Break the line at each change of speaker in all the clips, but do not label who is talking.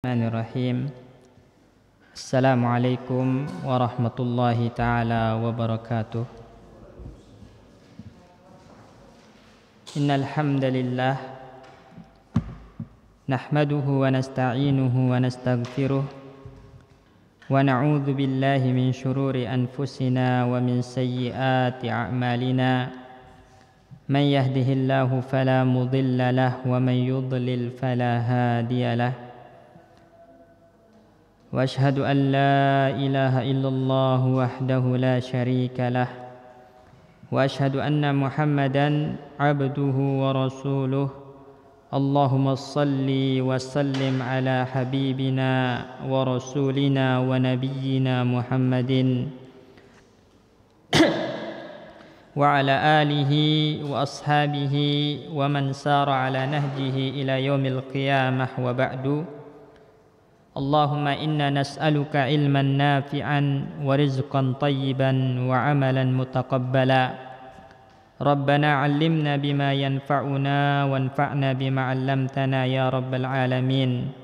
Bismillahirrahmanirrahim. Assalamualaikum warahmatullahi ta'ala wabarakatuh. Innal hamdalillah nahmaduhu wa nasta'inuhu wa nastaghfiruh wa na'udzu billahi min shururi anfusina wa min sayyiati a'malina. Man yahdihillahu fala mudilla lahu wa man yudlil fala hadiya lahu. وأشهد أن لا إله إلا الله وحده لا شريك له وأشهد أن محمدا عبده ورسوله اللهم صل وسلم على حبيبنا ورسولنا ونبينا محمد وعلى آله وأصحابه ومن سار على نهجه إلى يوم القيامة وبعد. Allahumma inna nas'aluka ilman nafi'an wa rizqan tayyiban wa amalan mutaqabbala. Rabbana 'allimna bima yanfa'una wanfa'na bima 'allamtana ya rabbal alamin.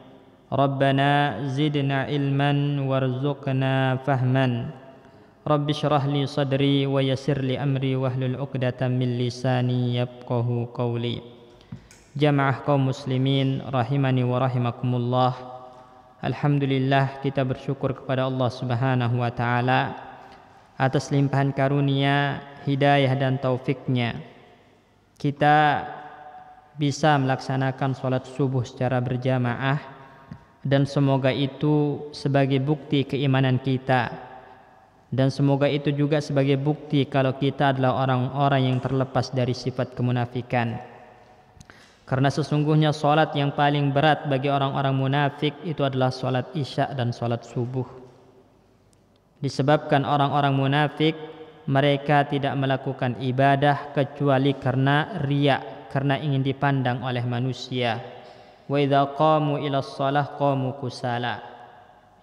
Rabbana zidna ilman warzuqna fahman. Rabbi shrah li sadri wa yassir li amri wahlul 'uqdatam min lisani yafqahu qawli. Jamaah kaum muslimin rahimani wa rahimakumullah. Alhamdulillah, kita bersyukur kepada Allah Subhanahu wa ta'ala atas limpahan karunia, hidayah dan taufiknya. Kita bisa melaksanakan sholat subuh secara berjamaah, dan semoga itu sebagai bukti keimanan kita, dan semoga itu juga sebagai bukti kalau kita adalah orang-orang yang terlepas dari sifat kemunafikan. Karena sesungguhnya sholat yang paling berat bagi orang-orang munafik itu adalah sholat isya dan sholat subuh. Disebabkan orang-orang munafik mereka tidak melakukan ibadah kecuali karena riya, karena ingin dipandang oleh manusia. Wa idza qamu ila shalah qamu kusala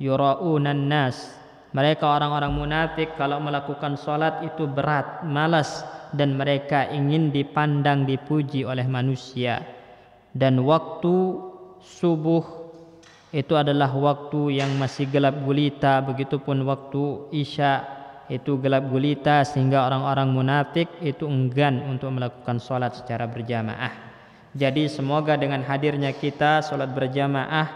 yura'unan nas. Mereka orang-orang munafik kalau melakukan sholat itu berat, malas, dan mereka ingin dipandang, dipuji oleh manusia. Dan waktu subuh itu adalah waktu yang masih gelap gulita, begitupun waktu isya itu gelap gulita, sehingga orang-orang munafik itu enggan untuk melakukan sholat secara berjamaah. Jadi semoga dengan hadirnya kita sholat berjamaah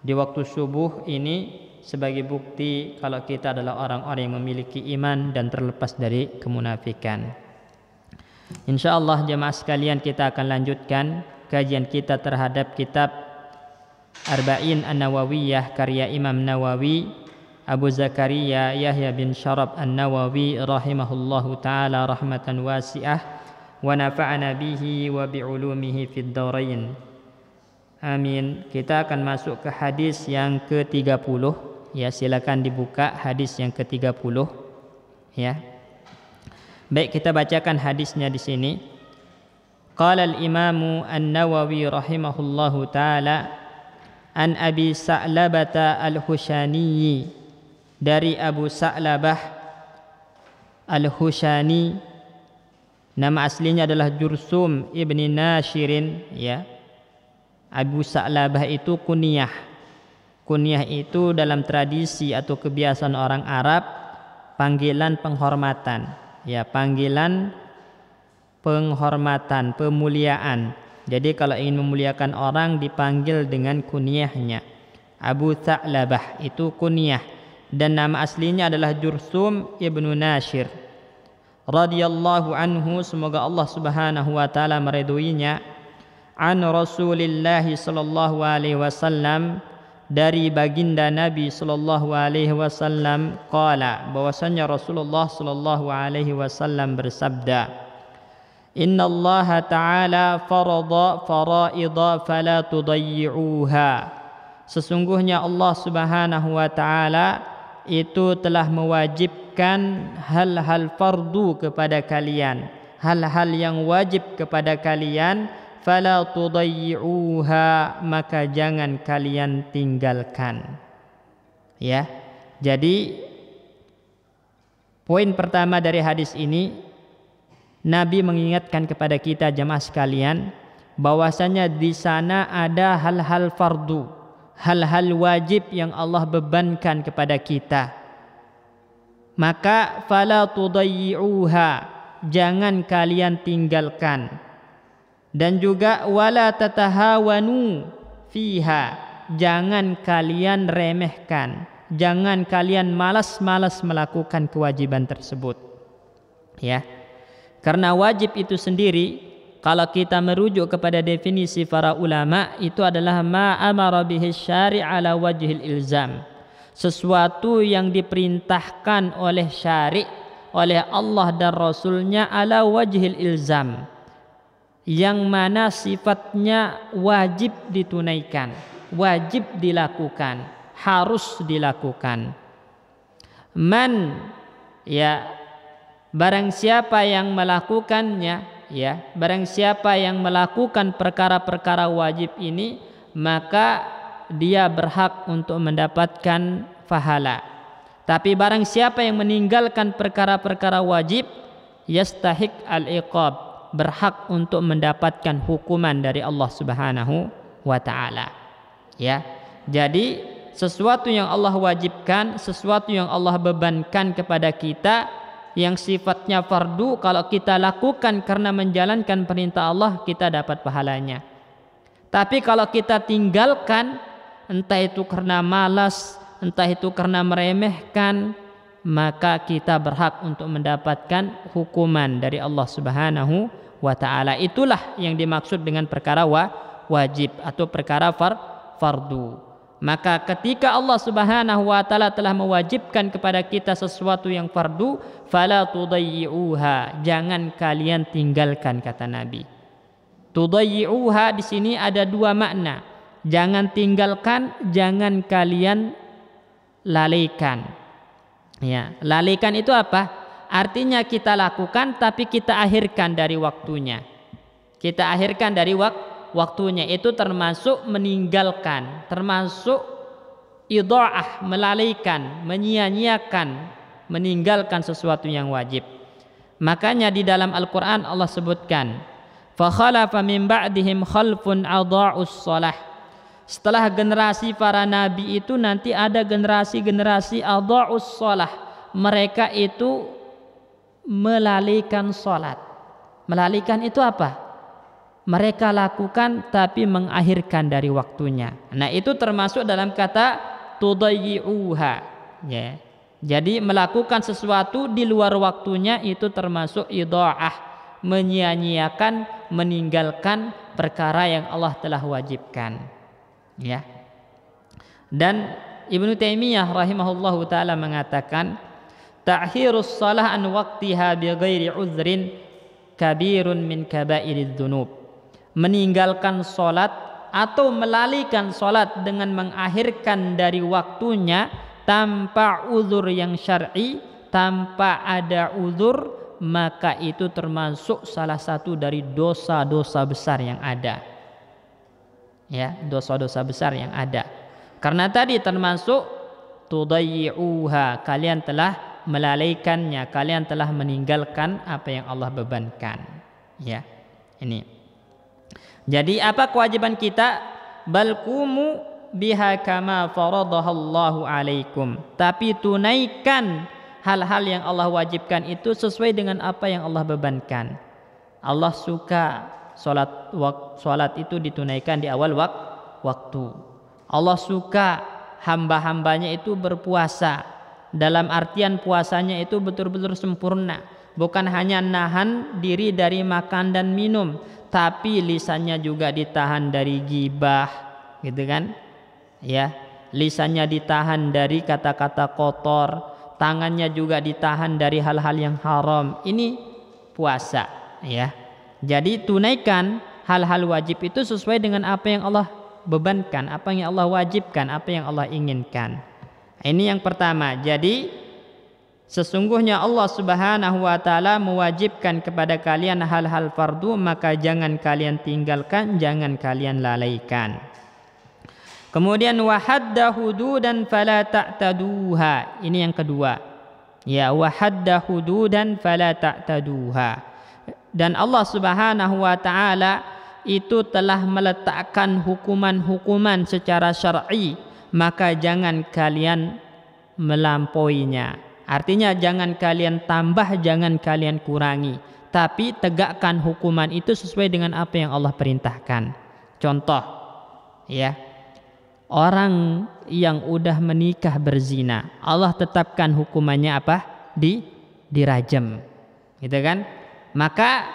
di waktu subuh ini sebagai bukti kalau kita adalah orang-orang yang memiliki iman dan terlepas dari kemunafikan. InsyaAllah jamaah sekalian, kita akan lanjutkan kajian kita terhadap kitab Arba'in An-Nawawiyah karya Imam Nawawi Abu Zakaria Yahya bin Syarab An-Nawawi rahimahullahu ta'ala rahmatan wasi'ah wa nafa'ana bihi wa bi'ulumihi fid darain. Amin. Kita akan masuk ke hadis yang ke-30. Ya, silakan dibuka hadis yang ke-30. Ya. Baik, kita bacakan hadisnya di sini. Qala al-Imam An-Nawawi rahimahullahu ta'ala an Abi Sa'labah al-Hushani, dari Abu Sa'labah al-Hushani, nama aslinya adalah Jursum ibni Nashirin. Ya, Abu Sa'labah itu kunyah. Kunyah itu dalam tradisi atau kebiasaan orang Arab panggilan penghormatan. Ya, panggilan penghormatan, pemuliaan. Jadi kalau ingin memuliakan orang dipanggil dengan kunyahnya. Abu Sa'labah itu kunyah, dan nama aslinya adalah Jursum ibnu Nashir radhiyallahu anhu, semoga Allah Subhanahu wa taala meridhoinya. An Rasulillah sallallahu alaihi wasallam, dari baginda Nabi sallallahu alaihi wasallam, qala, bahwasanya Rasulullah sallallahu alaihi wasallam bersabda, Inna Allah Ta'ala farada faraida fala tudayyi'uha. Sesungguhnya Allah Subhanahu wa Ta'ala itu telah mewajibkan hal-hal fardu kepada kalian, hal-hal yang wajib kepada kalian, fala tudayyi'uha, maka jangan kalian tinggalkan. Ya. Jadi poin pertama dari hadis ini, Nabi mengingatkan kepada kita jamaah sekalian bahwasanya di sana ada hal-hal fardu, hal-hal wajib yang Allah bebankan kepada kita, maka fala tudayyi'uha, jangan kalian tinggalkan, dan juga wala tatahawanu fiha, jangan kalian remehkan, jangan kalian malas-malas melakukan kewajiban tersebut. Ya. Karena wajib itu sendiri, kalau kita merujuk kepada definisi para ulama, itu adalah ma amara bihi syari' ala wajhil ilzam, sesuatu yang diperintahkan oleh syari', oleh Allah dan Rasulnya ala wajhil ilzam, yang mana sifatnya wajib ditunaikan, wajib dilakukan, harus dilakukan. Man, ya, barang siapa yang melakukannya, ya, barang siapa yang melakukan perkara-perkara wajib ini, maka dia berhak untuk mendapatkan pahala. Tapi barang siapa yang meninggalkan perkara-perkara wajib, yastahiq al-iqab, berhak untuk mendapatkan hukuman dari Allah Subhanahu wa taala. Ya. Jadi sesuatu yang Allah wajibkan, sesuatu yang Allah bebankan kepada kita, yang sifatnya fardu, kalau kita lakukan karena menjalankan perintah Allah, kita dapat pahalanya. Tapi kalau kita tinggalkan, entah itu karena malas, entah itu karena meremehkan, maka kita berhak untuk mendapatkan hukuman dari Allah Subhanahu wa taala. Itulah yang dimaksud dengan perkara wajib atau perkara fardu. Maka ketika Allah Subhanahu wa taala telah mewajibkan kepada kita sesuatu yang fardu, fala tudayyi'uha, jangan kalian tinggalkan, kata Nabi. Tudayyi'uha di sini ada dua makna. Jangan tinggalkan, jangan kalian lalaikan. Ya, lalaikan itu apa? Artinya kita lakukan tapi kita akhirkan dari waktunya. Kita akhirkan dari waktunya, itu termasuk meninggalkan, termasuk idha'ah, melalaikan, menyia-nyiakan, meninggalkan sesuatu yang wajib. Makanya di dalam Al-Quran Allah sebutkan, fa khalafa min ba'dihim khalfun adha'us shalah. Setelah generasi para nabi itu nanti ada generasi-generasi adha'us shalah, mereka itu melalaikan salat. Melalaikan itu apa? Mereka lakukan tapi mengakhirkan dari waktunya. Nah, itu termasuk dalam kata tudayyi'uha, ya. Jadi melakukan sesuatu di luar waktunya itu termasuk idha'ah, menyia-nyiakan, meninggalkan perkara yang Allah telah wajibkan, ya. Dan Ibnu Taimiyah rahimahullahu taala mengatakan, ta'khirus shalah an waqtiha bighairi uzrin kabirun min kabairidz dzunub. Meninggalkan sholat atau melalaikan sholat dengan mengakhirkan dari waktunya tanpa uzur yang syar'i, tanpa ada uzur, maka itu termasuk salah satu dari dosa-dosa besar yang ada. Ya, dosa-dosa besar yang ada. Karena tadi termasuk tudayyi'uha, kalian telah melalaikannya, kalian telah meninggalkan apa yang Allah bebankan. Ya, ini. Jadi apa kewajiban kita? Balqumu biha kama faradahallahu alaikum. Tapi tunaikan hal-hal yang Allah wajibkan itu sesuai dengan apa yang Allah bebankan. Allah suka salat itu ditunaikan di awal waktu. Allah suka hamba-hambanya itu berpuasa. Dalam artian puasanya itu betul-betul sempurna, bukan hanya nahan diri dari makan dan minum, tapi lisannya juga ditahan dari gibah, gitu kan? Ya, lisannya ditahan dari kata-kata kotor, tangannya juga ditahan dari hal-hal yang haram. Ini puasa, ya. Jadi tunaikan hal-hal wajib itu sesuai dengan apa yang Allah bebankan, apa yang Allah wajibkan, apa yang Allah inginkan. Ini yang pertama. Jadi sesungguhnya Allah Subhanahu wa taala mewajibkan kepada kalian hal-hal fardu, maka jangan kalian tinggalkan, jangan kalian lalaikan. Kemudian wahadda hududan fala ta'taduha. Ini yang kedua. Ya, wahadda hududan fala ta'taduha. Dan Allah Subhanahu wa taala itu telah meletakkan hukuman-hukuman secara syar'i, maka jangan kalian melampauinya. Artinya jangan kalian tambah, jangan kalian kurangi, tapi tegakkan hukuman itu sesuai dengan apa yang Allah perintahkan. Contoh, ya, orang yang udah menikah berzina, Allah tetapkan hukumannya apa? Dirajam, gitu kan? Maka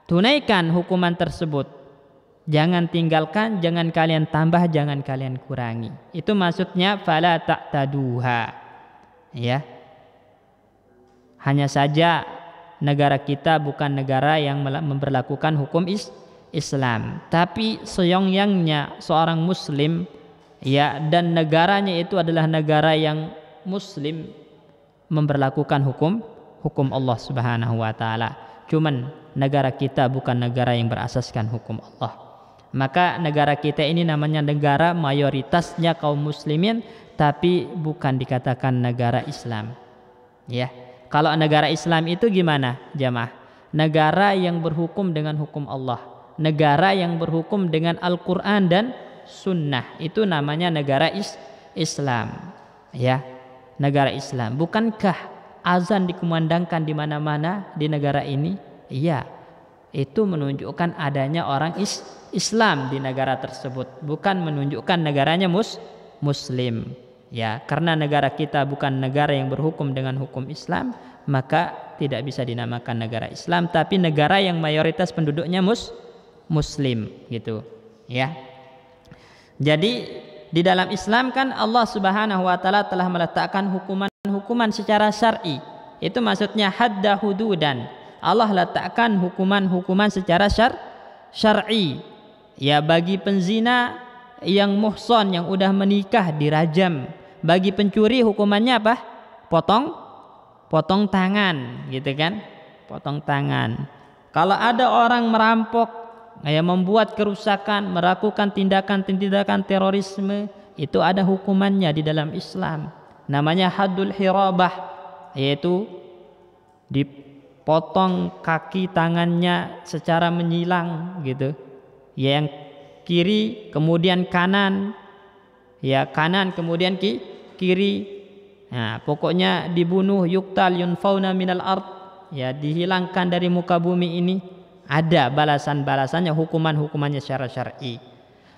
tunaikan hukuman tersebut. Jangan tinggalkan, jangan kalian tambah, jangan kalian kurangi. Itu maksudnya fala ta'taduha. Ya. Hanya saja negara kita bukan negara yang memberlakukan hukum Islam, tapi seyogyangnya seorang muslim, ya, dan negaranya itu adalah negara yang muslim, memberlakukan hukum Allah Subhanahu wa taala. Cuman negara kita bukan negara yang berasaskan hukum Allah. Maka negara kita ini namanya negara mayoritasnya kaum muslimin, tapi bukan dikatakan negara Islam. Ya. Kalau negara Islam itu gimana, jamaah? Negara yang berhukum dengan hukum Allah, negara yang berhukum dengan Al-Qur'an dan Sunnah, itu namanya negara Islam. Ya, negara Islam. Bukankah azan dikumandangkan di mana-mana di negara ini? Iya. Itu menunjukkan adanya orang Islam di negara tersebut, bukan menunjukkan negaranya Muslim. Ya, karena negara kita bukan negara yang berhukum dengan hukum Islam, maka tidak bisa dinamakan negara Islam, tapi negara yang mayoritas penduduknya Muslim, gitu. Ya. Jadi di dalam Islam kan Allah Subhanahu wa taala telah meletakkan hukuman-hukuman secara syar'i. Itu maksudnya hadda hududan. Allah letakkan hukuman-hukuman secara syar'i. Ya, bagi penzina yang muhson, yang udah menikah, dirajam. Bagi pencuri hukumannya apa? Potong tangan, gitu kan? Potong tangan. Kalau ada orang merampok, ya, membuat kerusakan, melakukan tindakan-tindakan terorisme, itu ada hukumannya di dalam Islam. Namanya haddul hirabah, yaitu dipotong kaki tangannya secara menyilang, gitu. Ya, yang kiri kemudian kanan, ya, kanan kemudian kiri. Nah, pokoknya dibunuh, yuktal yunfauna minal ard, ya, dihilangkan dari muka bumi ini. Ada balasan-balasannya, hukuman-hukumannya secara syar'i.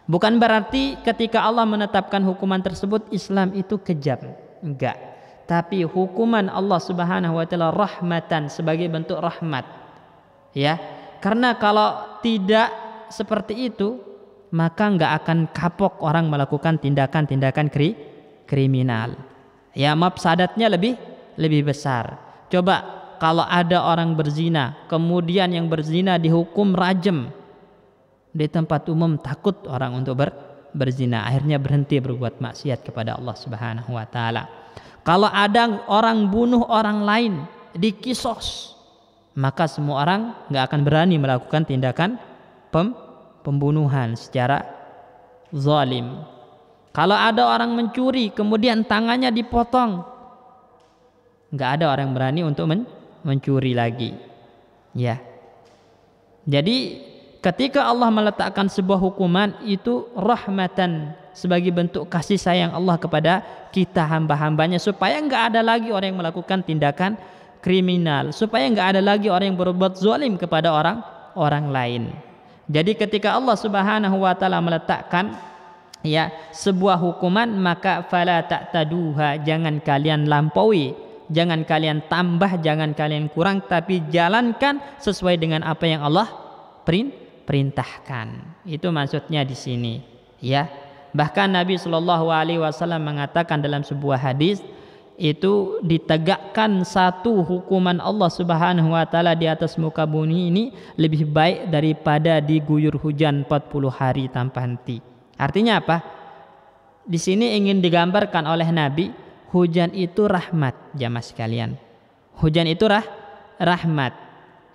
Bukan berarti ketika Allah menetapkan hukuman tersebut Islam itu kejam, enggak. Tapi hukuman Allah Subhanahu wa taala rahmatan, sebagai bentuk rahmat. Ya, karena kalau tidak seperti itu, maka enggak akan kapok orang melakukan tindakan-tindakan kriminal. Ya, mafsadatnya lebih besar. Coba kalau ada orang berzina, kemudian yang berzina dihukum rajam di tempat umum, takut orang untuk berzina, akhirnya berhenti berbuat maksiat kepada Allah Subhanahu wa taala. Kalau ada orang bunuh orang lain, dikisos, maka semua orang enggak akan berani melakukan tindakan pembunuhan secara zalim. Kalau ada orang mencuri kemudian tangannya dipotong, enggak ada orang berani untuk mencuri lagi. Ya. Jadi ketika Allah meletakkan sebuah hukuman, itu rahmatan, sebagai bentuk kasih sayang Allah kepada kita hamba-hambanya, supaya enggak ada lagi orang yang melakukan tindakan kriminal, supaya enggak ada lagi orang yang berbuat zalim kepada orang lain. Jadi ketika Allah Subhanahu wa taala meletakkan, ya, sebuah hukuman, maka fala ta'taduha, jangan kalian lampaui, jangan kalian tambah, jangan kalian kurang, tapi jalankan sesuai dengan apa yang Allah perintahkan. Itu maksudnya di sini, ya. Bahkan Nabi Shallallahu alaihi wasallam mengatakan dalam sebuah hadis, itu ditegakkan satu hukuman Allah Subhanahu wa taala di atas muka bumi ini lebih baik daripada diguyur hujan 40 hari tanpa henti. Artinya apa? Di sini ingin digambarkan oleh Nabi, hujan itu rahmat, jamaah sekalian. Hujan itu rahmat.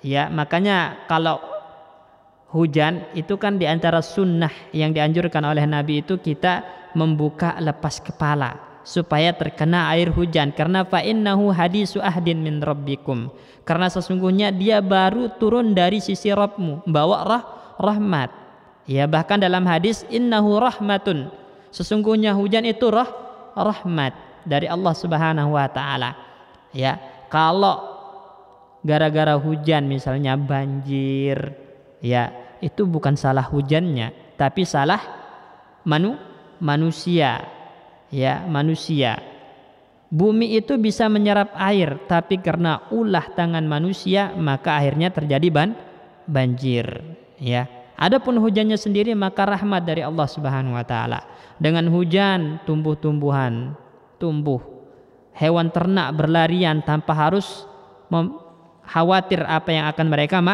Ya, makanya kalau hujan itu kan diantara sunnah yang dianjurkan oleh Nabi itu kita membuka lepas kepala supaya terkena air hujan, karena fa innahu hadisu ahdin min rabbikum, karena sesungguhnya dia baru turun dari sisi Rabbmu, bawa rahmat. Ya, bahkan dalam hadis innahu rahmatun, sesungguhnya hujan itu rahmat dari Allah Subhanahu wa taala. Ya, kalau gara-gara hujan misalnya banjir, ya itu bukan salah hujannya, tapi salah manusia. Ya, manusia. Bumi itu bisa menyerap air, tapi karena ulah tangan manusia maka akhirnya terjadi banjir. Ya. Adapun hujannya sendiri maka rahmat dari Allah Subhanahu wa taala. Dengan hujan tumbuh-tumbuhan tumbuh, hewan ternak berlarian tanpa harus khawatir apa yang akan mereka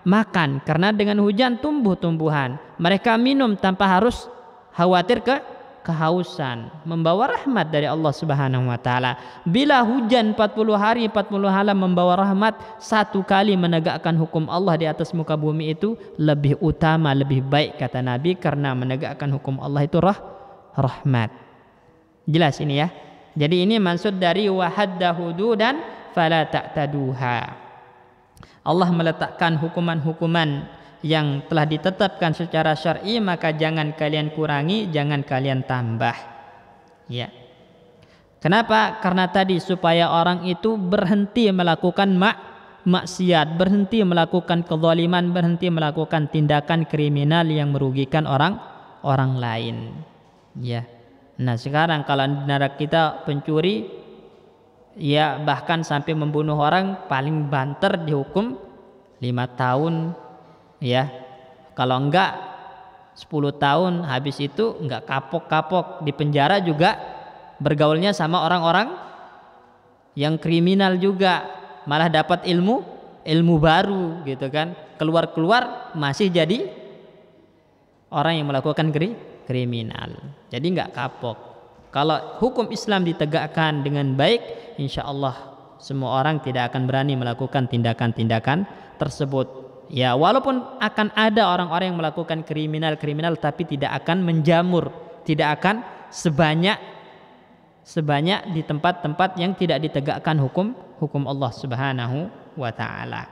makan, karena dengan hujan tumbuh-tumbuhan. Mereka minum tanpa harus khawatir kehausan, membawa rahmat dari Allah Subhanahu wa taala. Bila hujan 40 hari 40 malam membawa rahmat, satu kali menegakkan hukum Allah di atas muka bumi itu lebih utama, lebih baik kata Nabi, karena menegakkan hukum Allah itu rahmat. Jelas ini ya. Jadi ini maksud dari wahadda hududan fala ta'taduha. Allah meletakkan hukuman-hukuman yang telah ditetapkan secara syar'i, maka jangan kalian kurangi, jangan kalian tambah. Ya. Kenapa? Karena tadi supaya orang itu berhenti melakukan maksiat, berhenti melakukan kezaliman, berhenti melakukan tindakan kriminal yang merugikan orang lain. Ya. Nah, sekarang kalau di negara kita pencuri, ya bahkan sampai membunuh orang, paling banter dihukum 5 tahun. Ya, kalau enggak 10 tahun, habis itu enggak kapok-kapok, di penjara juga bergaulnya sama orang-orang yang kriminal juga, malah dapat ilmu baru gitu kan, keluar masih jadi orang yang melakukan kriminal. Jadi enggak kapok. Kalau hukum Islam ditegakkan dengan baik, insya Allah semua orang tidak akan berani melakukan tindakan-tindakan tersebut. Ya, walaupun akan ada orang-orang yang melakukan kriminal, tapi tidak akan menjamur, tidak akan sebanyak di tempat-tempat yang tidak ditegakkan hukum Allah Subhanahu wa taala.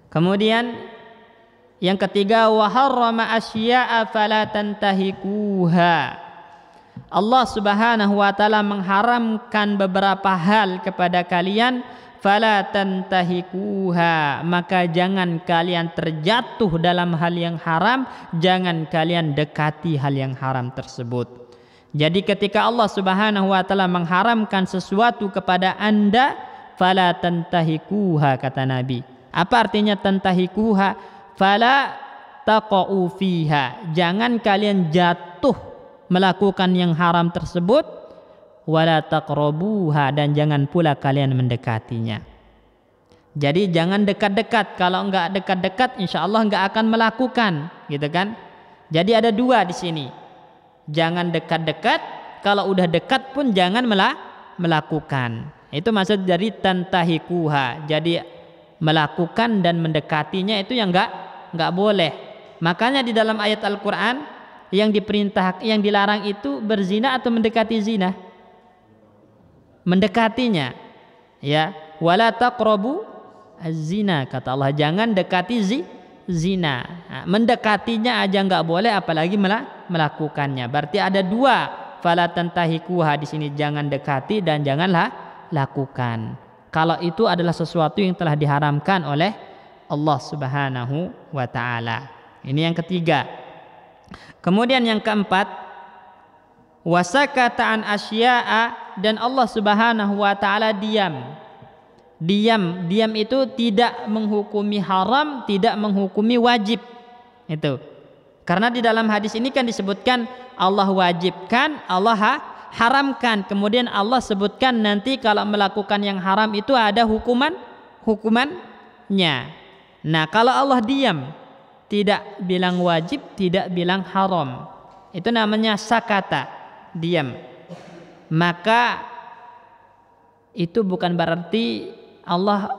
Kemudian yang ketiga, wa harrama asya'a fala tantahikuha. Allah Subhanahu wa taala mengharamkan beberapa hal kepada kalian, fala tantahikuha, maka jangan kalian terjatuh dalam hal yang haram, jangan kalian dekati hal yang haram tersebut. Jadi ketika Allah Subhanahu wa taala mengharamkan sesuatu kepada Anda, fala tantahikuha kata Nabi. Apa artinya tantahikuha? Fala taqau fiha, jangan kalian jatuh melakukan yang haram tersebut, wala taqrabuha, dan jangan pula kalian mendekatinya. Jadi jangan dekat-dekat. Kalau enggak dekat-dekat, insya Allah enggak akan melakukan, gitu kan? Jadi ada dua di sini. Jangan dekat-dekat. Kalau udah dekat pun jangan melakukan. Itu maksud dari tantahikuha. Jadi melakukan dan mendekatinya itu yang enggak boleh. Makanya di dalam ayat Al-Quran yang diperintah, yang dilarang itu berzina atau mendekati zina. Mendekatinya, ya, wala taqrabu az-zina, kata Allah, jangan dekati zina. Nah, mendekatinya aja nggak boleh, apalagi melakukannya. Berarti ada dua, fala tantahikuha di sini, jangan dekati dan janganlah lakukan. Kalau itu adalah sesuatu yang telah diharamkan oleh Allah Subhanahu wa taala. Ini yang ketiga. Kemudian yang keempat, wasakata an asya'a, dan Allah Subhanahu wa taala diam itu tidak menghukumi haram, tidak menghukumi wajib. Itu karena di dalam hadis ini kan disebutkan Allah wajibkan, Allah haramkan, kemudian Allah sebutkan nanti kalau melakukan yang haram itu ada hukumannya. Nah, kalau Allah diam, tidak bilang wajib, tidak bilang haram, itu namanya sakata, diam. Maka itu bukan berarti Allah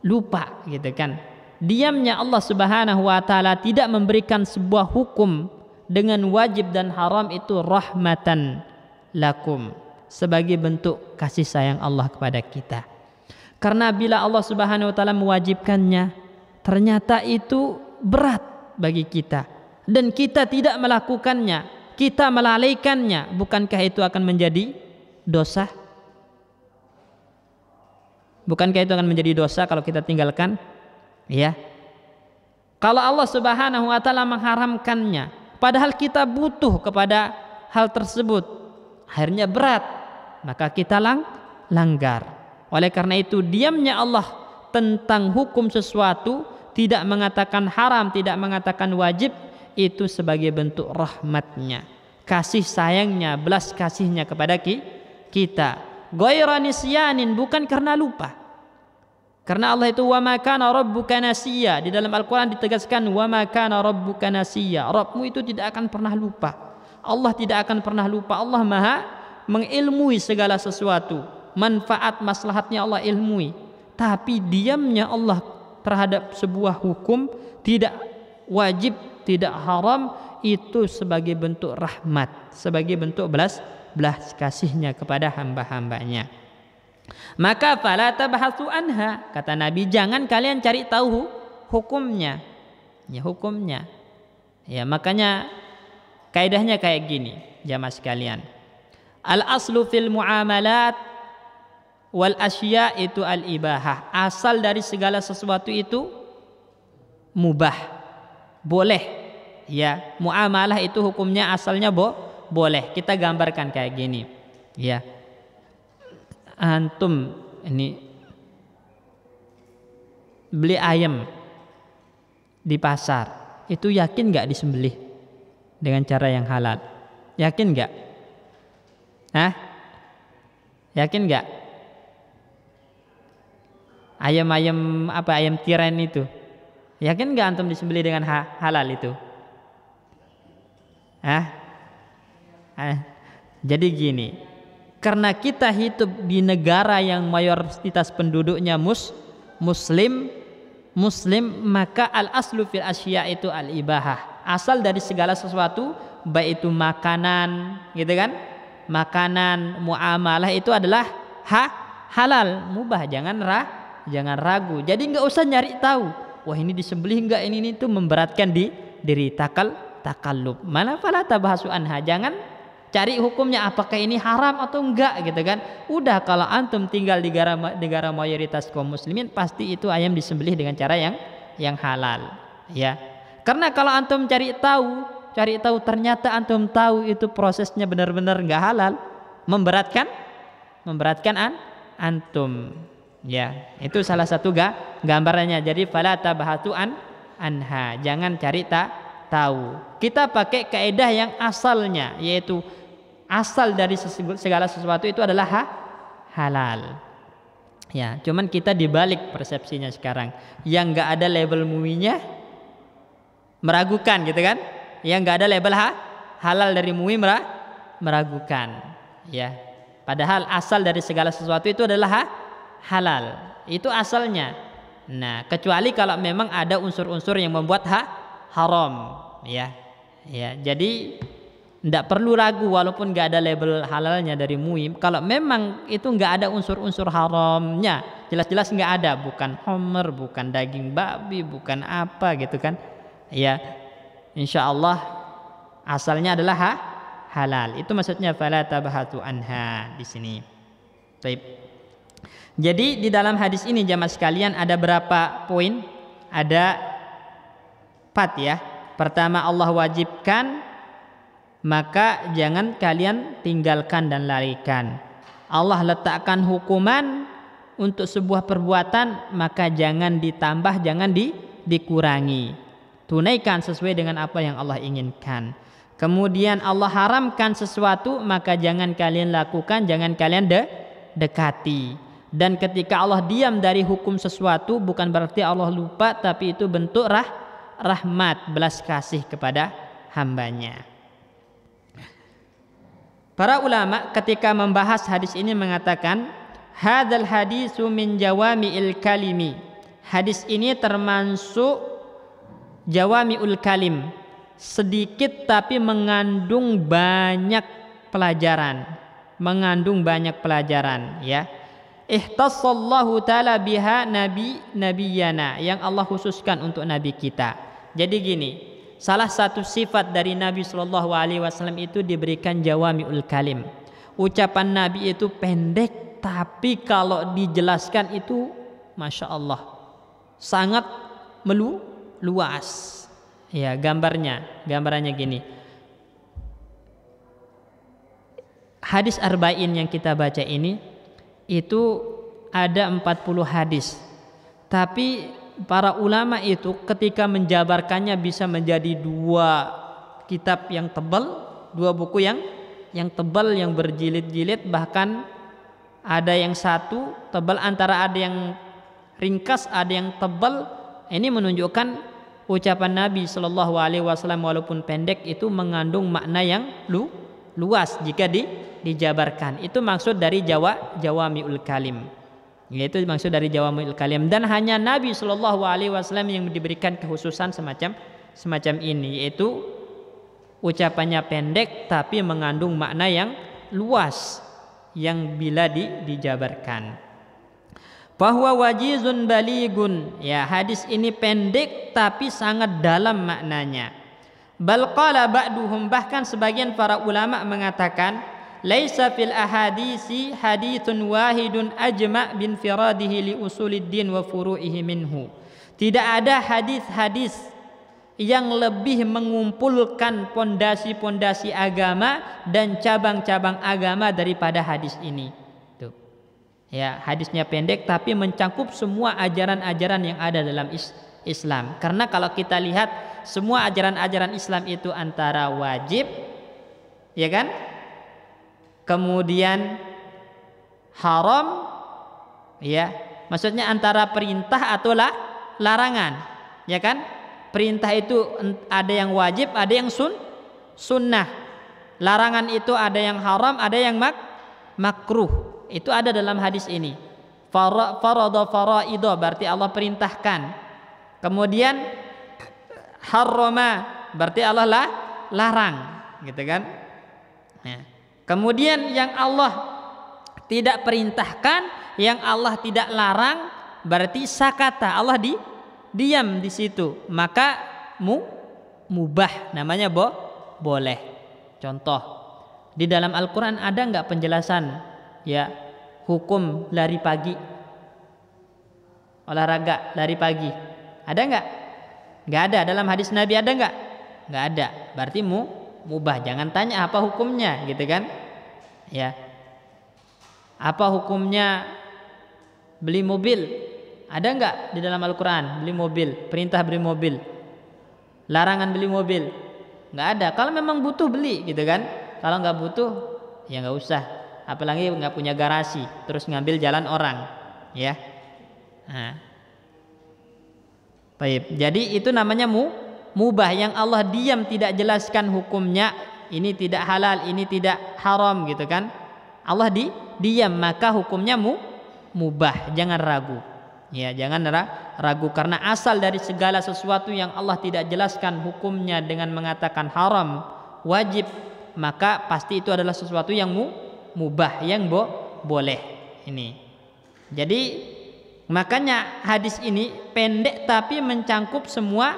lupa, gitu kan. Diamnya Allah Subhanahu wa taala tidak memberikan sebuah hukum dengan wajib dan haram itu rahmatan lakum, sebagai bentuk kasih sayang Allah kepada kita. Karena bila Allah Subhanahu wa taala mewajibkannya, ternyata itu berat bagi kita dan kita tidak melakukannya, kita melalaikannya, bukankah itu akan menjadi dosa? Bukankah itu akan menjadi dosa kalau kita tinggalkan? Ya. Kalau Allah Subhanahu wa taala mengharamkannya, padahal kita butuh kepada hal tersebut, akhirnya berat, maka kita langgar. Oleh karena itu, diamnya Allah tentang hukum sesuatu, tidak mengatakan haram, tidak mengatakan wajib, itu sebagai bentuk rahmatnya, kasih sayangnya, belas kasihnya kepada kita. Ghairu nisyanin, bukan karena lupa. Karena Allah itu wa ma kana rabbuka nasiya. Di dalam Al-Qur'an ditegaskan wa ma kana rabbuka nasiya. Rabbmu itu tidak akan pernah lupa. Allah tidak akan pernah lupa. Allah Maha mengilmui segala sesuatu. Manfaat maslahatnya Allah ilmui. Tapi diamnya Allah terhadap sebuah hukum, tidak wajib, tidak haram, itu sebagai bentuk rahmat, sebagai bentuk belas kasihnya kepada hamba-hambanya. Maka fala tabhasu anha, kata Nabi, jangan kalian cari tahu hukumnya. Ya, hukumnya. Ya, makanya kaidahnya kayak gini, jamaah sekalian. Al aslu fil muamalat wal asya itu al ibahah. Asal dari segala sesuatu itu mubah, boleh. Ya, muamalah itu hukumnya asalnya boleh. Kita gambarkan kayak gini. Ya. Antum ini beli ayam di pasar, itu yakin nggak disembelih dengan cara yang halal? Yakin nggak? Hah? Yakin nggak? Ayam apa, ayam tiren itu, yakin nggak antum disembelih dengan halal itu? Jadi gini, karena kita hidup di negara yang mayoritas penduduknya muslim, maka al aslu fil asya itu al ibahah. Asal dari segala sesuatu, baik itu makanan, gitu kan? Makanan, muamalah itu adalah halal, mubah, jangan ragu. Jadi nggak usah nyari tahu, wah ini disembelih nggak, ini itu memberatkan diri, takallub. Mana fala tabahasu anha, jangan cari hukumnya apakah ini haram atau enggak, gitu kan. Udah, kalau antum tinggal di negara mayoritas kaum muslimin, pasti itu ayam disembelih dengan cara yang halal, ya. Karena kalau antum cari tahu ternyata antum tahu itu prosesnya benar-benar enggak halal, memberatkan antum, ya. Itu salah satu gambarannya. Jadi fala tabahasu anha, jangan cari tahu. Kita pakai kaidah yang asalnya, yaitu asal dari segala sesuatu itu adalah halal. Ya, cuman kita dibalik persepsinya sekarang. Yang nggak ada label MUI-nya meragukan, gitu kan? Yang nggak ada label halal dari MUI meragukan. Ya, padahal asal dari segala sesuatu itu adalah halal. Itu asalnya. Nah, kecuali kalau memang ada unsur-unsur yang membuat haram, ya. Jadi tidak perlu ragu, walaupun nggak ada label halalnya dari MUI. Kalau memang itu nggak ada unsur-unsur haramnya, jelas-jelas nggak ada, bukan homer, bukan daging babi, bukan apa, gitu kan? Ya, insya Allah asalnya adalah halal. Itu maksudnya fala tabahatu anha di sini. Baik. Jadi di dalam hadis ini jamaah sekalian ada berapa poin? Ada 4 ya. Pertama, Allah wajibkan, maka jangan kalian tinggalkan dan larikan. Allah letakkan hukuman untuk sebuah perbuatan, maka jangan ditambah, jangan dikurangi. Tunaikan sesuai dengan apa yang Allah inginkan. Kemudian Allah haramkan sesuatu, maka jangan kalian lakukan, jangan kalian dekati. Dan ketika Allah diam dari hukum sesuatu, bukan berarti Allah lupa, tapi itu bentuk rahmat, belas kasih kepada hambanya. Para ulama ketika membahas hadis ini mengatakan, hadzal hadisu min jawami'il kalimi. Hadis ini termasuk jawami'ul kalim, sedikit tapi mengandung banyak pelajaran, ya. Ihtassallahu ta'ala biha nabiyana, yang Allah khususkan untuk nabi kita. Jadi gini, salah satu sifat dari Nabi Shallallahu Alaihi Wasallam itu diberikan jawami'ul kalim. Ucapan Nabi itu pendek, tapi kalau dijelaskan itu, masya Allah, sangat luas. Ya, gambarannya gini. Hadis arba'in yang kita baca ini itu ada 40 hadis. Tapi para ulama itu ketika menjabarkannya bisa menjadi 2 kitab yang tebal, 2 buku yang tebal, yang berjilid-jilid, bahkan ada yang 1 tebal, antara ada yang ringkas, ada yang tebal. Ini menunjukkan ucapan Nabi Shallallahu Alaihi Wasallam walaupun pendek itu mengandung makna yang luas jika dijabarkan. Itu maksud dari jawami'ul kalim. Itu maksud dari jawami'ul kalim, dan hanya Nabi Shallallahu Alaihi Wasallam yang diberikan kekhususan semacam ini, yaitu ucapannya pendek tapi mengandung makna yang luas yang bila dijabarkan. Bahwa wajizun baligun, ya, hadis ini pendek tapi sangat dalam maknanya. Bal qala ba'duhum, bahkan sebagian para ulama mengatakan, laisa fil ahadisi hadithun wahidun ajma' bin firadihi li usuliddin wa furu'ihi minhu. Tidak ada hadis-hadis yang lebih mengumpulkan pondasi-pondasi agama dan cabang-cabang agama daripada hadis ini. Tuh. Ya, hadisnya pendek tapi mencakup semua ajaran-ajaran yang ada dalam Islam. Karena kalau kita lihat semua ajaran-ajaran Islam itu antara wajib, ya kan? Kemudian haram, ya, maksudnya antara perintah atau larangan, ya kan? Perintah itu ada yang wajib, ada yang sunnah. Larangan itu ada yang haram, ada yang makruh. Itu ada dalam hadis ini. Farada faraido, berarti Allah perintahkan. Kemudian harrama, berarti Allah larang, gitu kan? Ya. Kemudian yang Allah tidak perintahkan, yang Allah tidak larang, berarti sakata, Allah diam di situ, maka mubah, namanya boleh. Contoh, di dalam Al-Quran ada nggak penjelasan, ya, hukum lari pagi, olahraga lari pagi, ada nggak? Nggak ada. Dalam hadis Nabi ada nggak? Nggak ada. Berarti mubah. Jangan tanya apa hukumnya, gitu kan? Ya. Apa hukumnya beli mobil? Ada enggak di dalam Al-Quran beli mobil? Perintah beli mobil, larangan beli mobil? Enggak ada. Kalau memang butuh beli, gitu kan? Kalau enggak butuh, ya enggak usah. Apalagi enggak punya garasi, terus ngambil jalan orang, ya. Nah. Baik. Jadi itu namanya mubah, yang Allah diam tidak jelaskan hukumnya, ini tidak halal, ini tidak haram, gitu kan? Allah diam, maka hukumnya mubah, jangan ragu. Ya, jangan ragu, karena asal dari segala sesuatu yang Allah tidak jelaskan hukumnya dengan mengatakan haram, wajib, maka pasti itu adalah sesuatu yang mubah, yang boleh. Ini. Jadi makanya hadis ini pendek tapi mencakup semua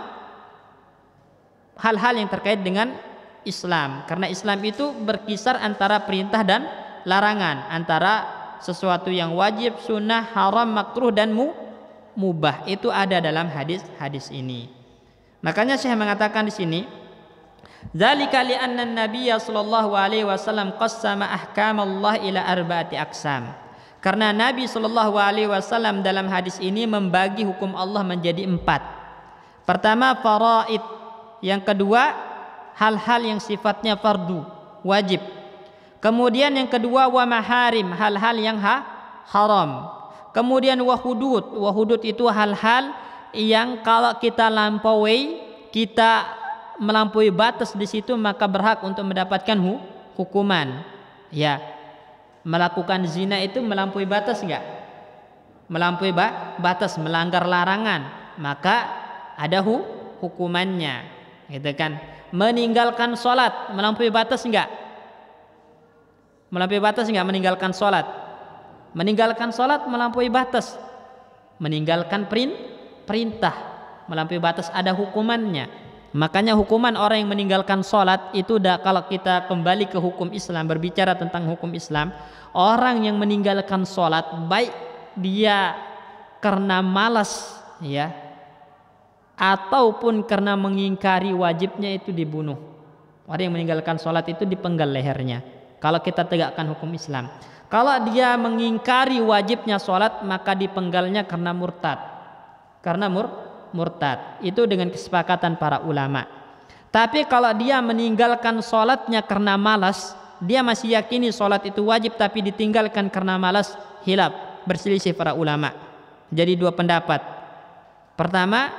hal-hal yang terkait dengan Islam. Karena Islam itu berkisar antara perintah dan larangan, antara sesuatu yang wajib, sunnah, haram, makruh, dan mubah. Itu ada dalam hadis ini. Makanya Syekh mengatakan di sini, zalika li anna an-nabiy sallallahu alaihi wasallam qassama ahkamallah ila arba'ati aqsam. Karena Nabi sallallahu alaihi wasallam dalam hadis ini membagi hukum Allah menjadi 4. Pertama faraid, yang kedua hal-hal yang sifatnya fardu, wajib. Kemudian yang kedua wa maharim, hal-hal yang haram. Kemudian wahudud itu hal-hal yang kalau kita lampaui, kita melampaui batas di situ, maka berhak untuk mendapatkan hukuman. Ya, melakukan zina itu melampaui batas enggak? Melampaui batas, melanggar larangan, maka ada hukumannya, gitu kan? Meninggalkan sholat melampaui batas enggak? Melampaui batas enggak meninggalkan sholat? Meninggalkan sholat melampaui batas, meninggalkan perintah, melampaui batas ada hukumannya. Makanya hukuman orang yang meninggalkan sholat itu kalau kita kembali ke hukum Islam, berbicara tentang hukum Islam, orang yang meninggalkan sholat baik dia karena malas ya ataupun karena mengingkari wajibnya itu dibunuh. Orang yang meninggalkan sholat itu dipenggal lehernya kalau kita tegakkan hukum Islam. Kalau dia mengingkari wajibnya sholat maka dipenggalnya karena murtad. Karena murtad itu dengan kesepakatan para ulama. Tapi kalau dia meninggalkan sholatnya karena malas, dia masih yakini sholat itu wajib tapi ditinggalkan karena malas, hilaf, berselisih para ulama. Jadi dua pendapat. Pertama,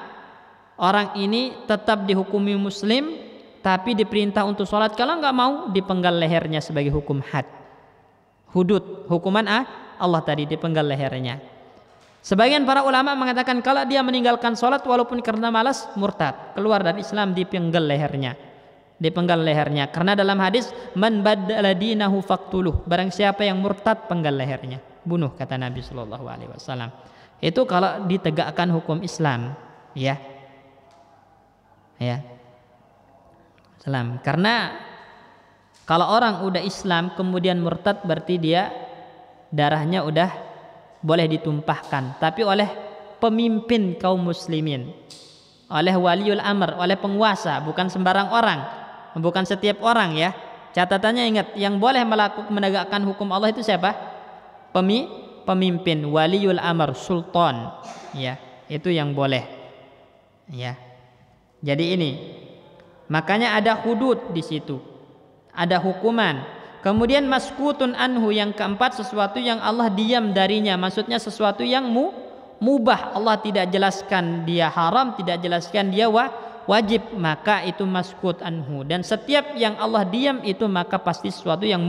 orang ini tetap dihukumi muslim tapi diperintah untuk sholat. Kalau nggak mau dipenggal lehernya sebagai hukum had. Hudud, hukuman Allah tadi dipenggal lehernya. Sebagian para ulama mengatakan kalau dia meninggalkan sholat walaupun karena malas, murtad, keluar dari Islam, dipenggal lehernya. Dipenggal lehernya. Karena dalam hadis man baddala dinahu faqtuluh, barang siapa yang murtad penggal lehernya, bunuh, kata Nabi Shallallahu Alaihi Wasallam. Itu kalau ditegakkan hukum Islam, ya. Islam. Karena kalau orang udah Islam kemudian murtad berarti dia darahnya udah boleh ditumpahkan, tapi oleh pemimpin kaum muslimin, oleh waliul amr, oleh penguasa, bukan sembarang orang, bukan setiap orang ya. Catatannya ingat, yang boleh menegakkan hukum Allah itu siapa? Pemimpin, waliul amr, sultan, ya, itu yang boleh, ya. Jadi ini, makanya ada hudud di situ, ada hukuman. Kemudian maskutun anhu, yang keempat, sesuatu yang Allah diam darinya, maksudnya sesuatu yang mubah. Allah tidak jelaskan dia haram, tidak jelaskan dia wajib, maka itu maskut anhu. Dan setiap yang Allah diam itu maka pasti sesuatu yang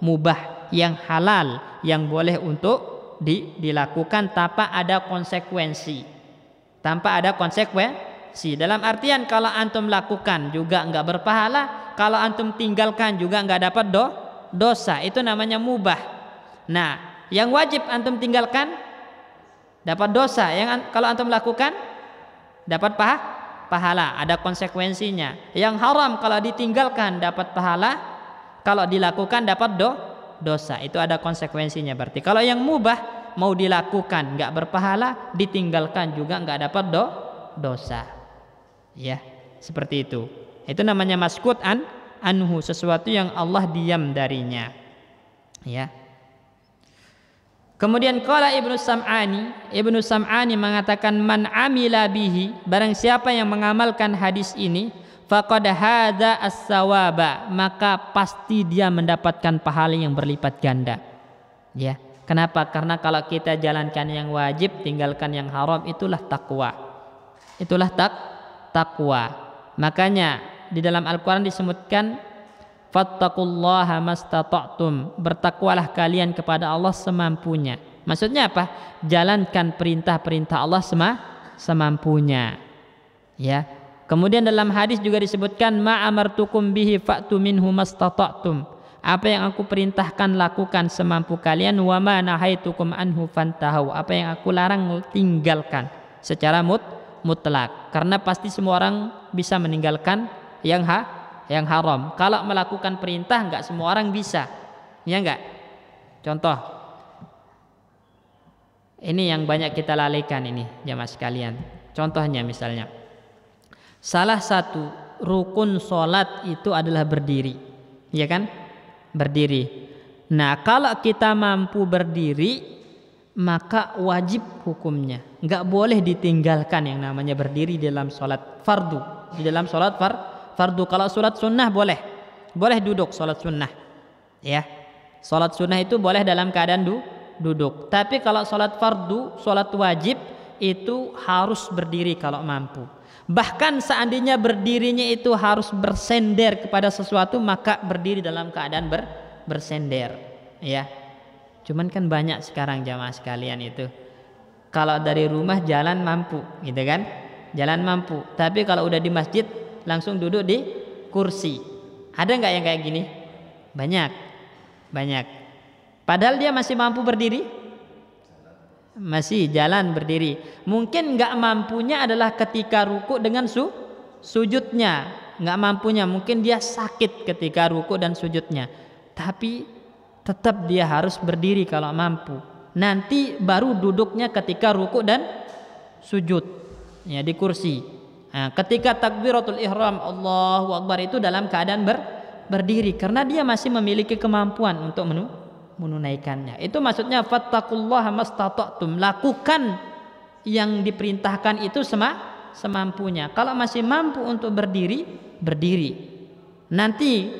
mubah, yang halal, yang boleh untuk dilakukan tanpa ada konsekuensi. Tanpa ada konsekuensi. Dalam artian kalau antum lakukan juga enggak berpahala, kalau antum tinggalkan juga enggak dapat dosa, itu namanya mubah. Nah, yang wajib antum tinggalkan dapat dosa, yang kalau antum lakukan dapat pahala, ada konsekuensinya. Yang haram kalau ditinggalkan dapat pahala, kalau dilakukan dapat dosa, itu ada konsekuensinya. Berarti kalau yang mubah mau dilakukan nggak berpahala, ditinggalkan juga nggak dapat dosa, ya, seperti itu. Itu namanya maskut anhu, sesuatu yang Allah diam darinya, ya. Kemudian qala Ibnu Sam'ani mengatakan man amila bihi, barang siapa yang mengamalkan hadis ini, faqad hadza as-sawaba, maka pasti dia mendapatkan pahala yang berlipat ganda, ya. Kenapa? Karena kalau kita jalankan yang wajib, tinggalkan yang haram, itulah takwa. Itulah takwa. Makanya di dalam Al-Quran disebutkan fattaqullaha mastata'tum, bertakwalah kalian kepada Allah semampunya. Maksudnya apa? Jalankan perintah-perintah Allah semampunya, ya. Kemudian dalam hadis juga disebutkan ma amartukum bihi fa'tu minhu mastata'tum, apa yang aku perintahkan lakukan semampu kalian, wa ma nahaitukum anhu fantahu, apa yang aku larang tinggalkan secara mutlak. Karena pasti semua orang bisa meninggalkan yang haram. Kalau melakukan perintah enggak semua orang bisa, ya enggak? Contoh, ini yang banyak kita lalaikan ini jamaah sekalian. Contohnya misalnya, salah satu rukun sholat itu adalah berdiri, ya kan? Berdiri. Nah, kalau kita mampu berdiri, maka wajib hukumnya, enggak boleh ditinggalkan yang namanya berdiri dalam sholat fardu. Di dalam sholat fardu. Kalau sholat sunnah boleh duduk sholat sunnah, ya. Sholat sunnah itu boleh dalam keadaan duduk. Tapi kalau sholat fardu, sholat wajib, itu harus berdiri kalau mampu. Bahkan seandainya berdirinya itu harus bersender kepada sesuatu, maka berdiri dalam keadaan bersender, ya. Cuman kan banyak sekarang jamaah sekalian itu, kalau dari rumah jalan mampu, gitu kan? Jalan mampu. Tapi kalau udah di masjid langsung duduk di kursi. Ada nggak yang kayak gini? Banyak. Padahal dia masih mampu berdiri. masih jalan berdiri. Mungkin nggak mampunya adalah ketika ruku dengan sujudnya, nggak mampunya. Mungkin dia sakit ketika ruku dan sujudnya, tapi tetap dia harus berdiri kalau mampu. Nanti baru duduknya ketika ruku dan sujud, ya di kursi. Nah, ketika takbiratul ihram Allahu Akbar itu dalam keadaan berdiri karena dia masih memiliki kemampuan untuk menunaikannya. Itu maksudnya fattaqullaha mastata'tum, lakukan yang diperintahkan itu semampunya. Kalau masih mampu untuk berdiri, berdiri. Nanti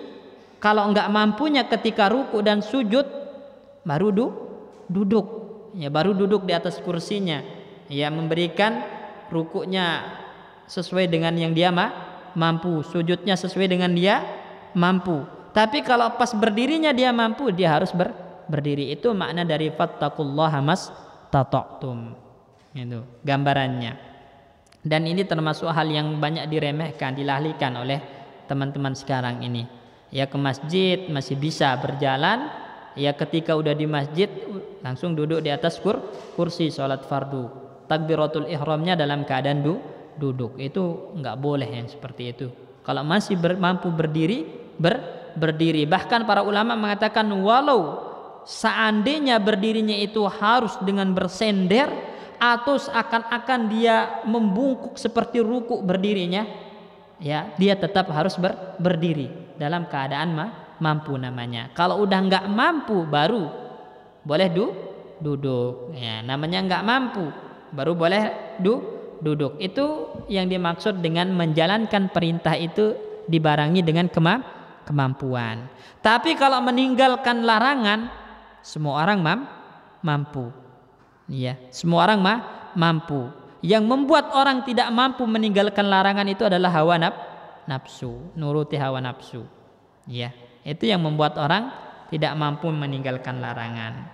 kalau enggak mampunya ketika ruku dan sujud, baru duduk. Ya, baru duduk di atas kursinya. Ya, memberikan rukunya sesuai dengan yang dia mampu, sujudnya sesuai dengan dia mampu. Tapi kalau pas berdirinya dia mampu, dia harus berdiri. Itu makna dari fattaqullaha mastata'tum. Itu gambarannya. Dan ini termasuk hal yang banyak diremehkan, dilalaikan oleh teman-teman sekarang ini. Ya, ke masjid masih bisa berjalan, ya ketika udah di masjid langsung duduk di atas kursi sholat fardu. Takbiratul ihramnya dalam keadaan duduk. Itu nggak boleh yang seperti itu. Kalau masih mampu berdiri, berdiri. Bahkan para ulama mengatakan walau seandainya berdirinya itu harus dengan bersender atau seakan-akan dia membungkuk seperti ruku berdirinya, ya dia tetap harus berdiri dalam keadaan mampu namanya. Kalau udah nggak mampu baru boleh duduk. Ya, namanya nggak mampu baru boleh duduk. Itu yang dimaksud dengan menjalankan perintah itu dibarengi dengan kemampuan. Tapi kalau meninggalkan larangan, semua orang mampu. Ya, semua orang mampu. Yang membuat orang tidak mampu meninggalkan larangan itu adalah hawa nafsu, nuruti hawa nafsu. Ya, itu yang membuat orang tidak mampu meninggalkan larangan.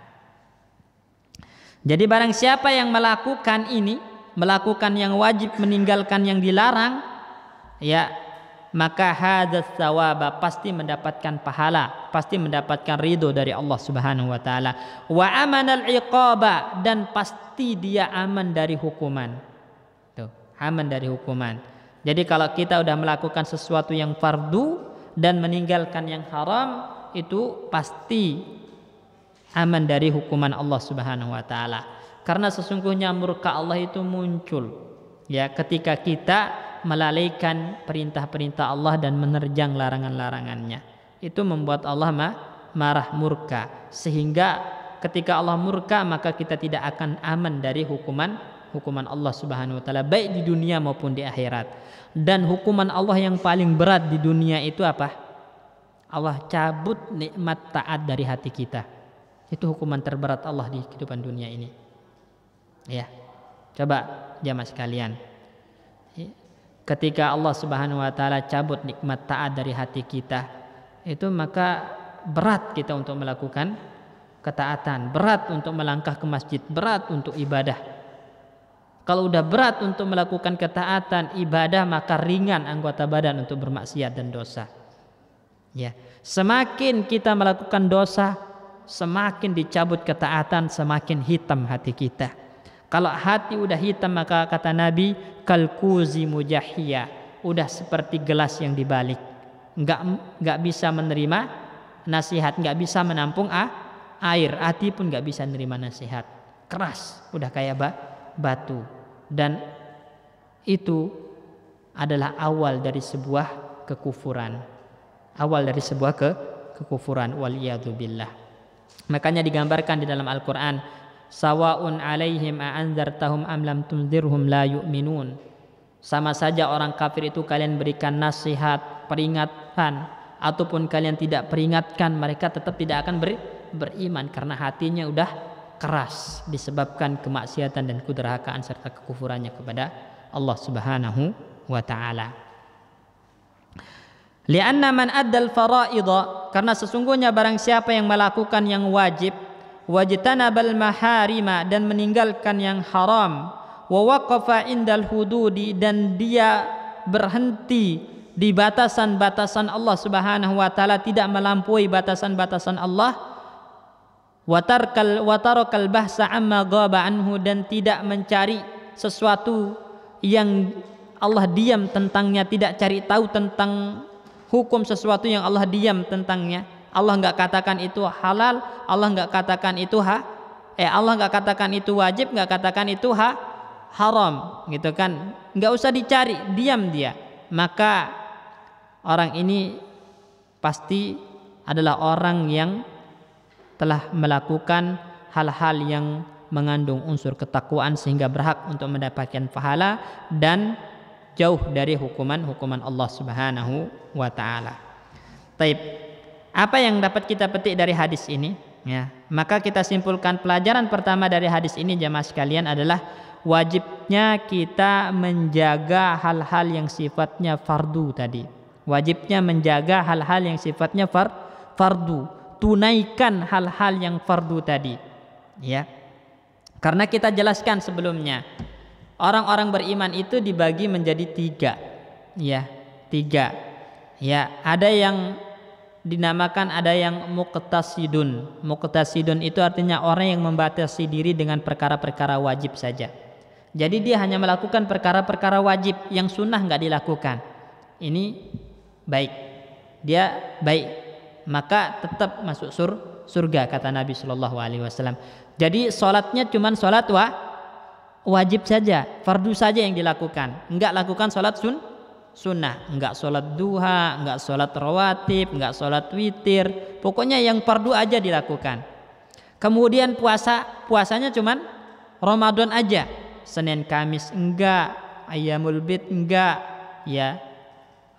Jadi barang siapa yang melakukan ini, melakukan yang wajib, meninggalkan yang dilarang, ya maka hadzal tsawaba, pasti mendapatkan pahala, pasti mendapatkan ridho dari Allah Subhanahu wa taala. Wa amanal iqaba, dan pasti dia aman dari hukuman. Tuh, aman dari hukuman. Jadi kalau kita udah melakukan sesuatu yang fardu dan meninggalkan yang haram, itu pasti aman dari hukuman Allah Subhanahu wa taala. Karena sesungguhnya murka Allah itu muncul ya ketika kita melalaikan perintah-perintah Allah dan menerjang larangan-larangannya. Itu membuat Allah marah, murka. Sehingga ketika Allah murka, maka kita tidak akan aman dari hukuman Allah Subhanahu wa taala, baik di dunia maupun di akhirat. Dan hukuman Allah yang paling berat di dunia itu apa? Allah cabut nikmat taat dari hati kita. Itu hukuman terberat Allah di kehidupan dunia ini. Ya, coba jamaah sekalian, ketika Allah Subhanahu wa taala cabut nikmat taat dari hati kita, itu maka berat kita untuk melakukan ketaatan, berat untuk melangkah ke masjid, berat untuk ibadah. Kalau udah berat untuk melakukan ketaatan, ibadah, maka ringan anggota badan untuk bermaksiat dan dosa. Ya, semakin kita melakukan dosa, semakin dicabut ketaatan, semakin hitam hati kita. Kalau hati udah hitam, maka kata Nabi, kalkuzi mujahiyah, udah seperti gelas yang dibalik, nggak bisa menerima nasihat, nggak bisa menampung air. Hati pun nggak bisa menerima nasihat, keras, udah kayak batu. Dan itu adalah awal dari sebuah kekufuran, awal dari sebuah kekufuran. Waliyadzubillah. Makanya digambarkan di dalam Al-Quran, sawaun alaihim a'anzartahum am lam tunzirhum la yu'minun. Sama saja orang kafir itu kalian berikan nasihat, peringatan, ataupun kalian tidak peringatkan, mereka tetap tidak akan beriman karena hatinya udah keras disebabkan kemaksiatan dan kedurhakaan serta kekufurannya kepada Allah Subhanahu wa taala. Lianna man addal faraidha, karena sesungguhnya barang siapa yang melakukan yang wajib, wajtanabal maharima, dan meninggalkan yang haram, wa waqafa indal hududi, dan dia berhenti di batasan-batasan Allah Subhanahu wa taala, tidak melampaui batasan-batasan Allah, Watarakal bahsa amma ghaba anhu, dan tidak mencari sesuatu yang Allah diam tentangnya, tidak cari tahu tentang hukum sesuatu yang Allah diam tentangnya. Allah nggak katakan itu halal, Allah nggak katakan itu Allah nggak katakan itu wajib, nggak katakan itu haram, gitu kan? Nggak usah dicari, diam dia. Maka orang ini pasti adalah orang yang telah melakukan hal-hal yang mengandung unsur ketakwaan sehingga berhak untuk mendapatkan pahala dan jauh dari hukuman Allah Subhanahu wa taala. Taib. Apa yang dapat kita petik dari hadis ini? Ya, maka kita simpulkan pelajaran pertama dari hadis ini jamaah sekalian adalah wajibnya kita menjaga hal-hal yang sifatnya fardu tadi. Wajibnya menjaga hal-hal yang sifatnya fardu. Tunaikan hal-hal yang fardu tadi, ya. Karena kita jelaskan sebelumnya, orang-orang beriman itu dibagi menjadi tiga. Ada yang dinamakan, ada yang muqtasidun. Muqtasidun itu artinya orang yang membatasi diri dengan perkara-perkara wajib saja. Jadi dia hanya melakukan perkara-perkara wajib, yang sunnah nggak dilakukan. Ini baik, dia baik, maka tetap masuk surga kata Nabi Shallallahu Alaihi Wasallam. Jadi sholatnya cuma sholat wajib saja, fardu saja yang dilakukan, enggak lakukan sholat sunnah, enggak sholat duha, enggak sholat rawatib, enggak sholat witir, pokoknya yang fardu aja dilakukan. Kemudian puasanya cuma Ramadan aja, Senin Kamis enggak, Ayyamul Bid enggak, ya,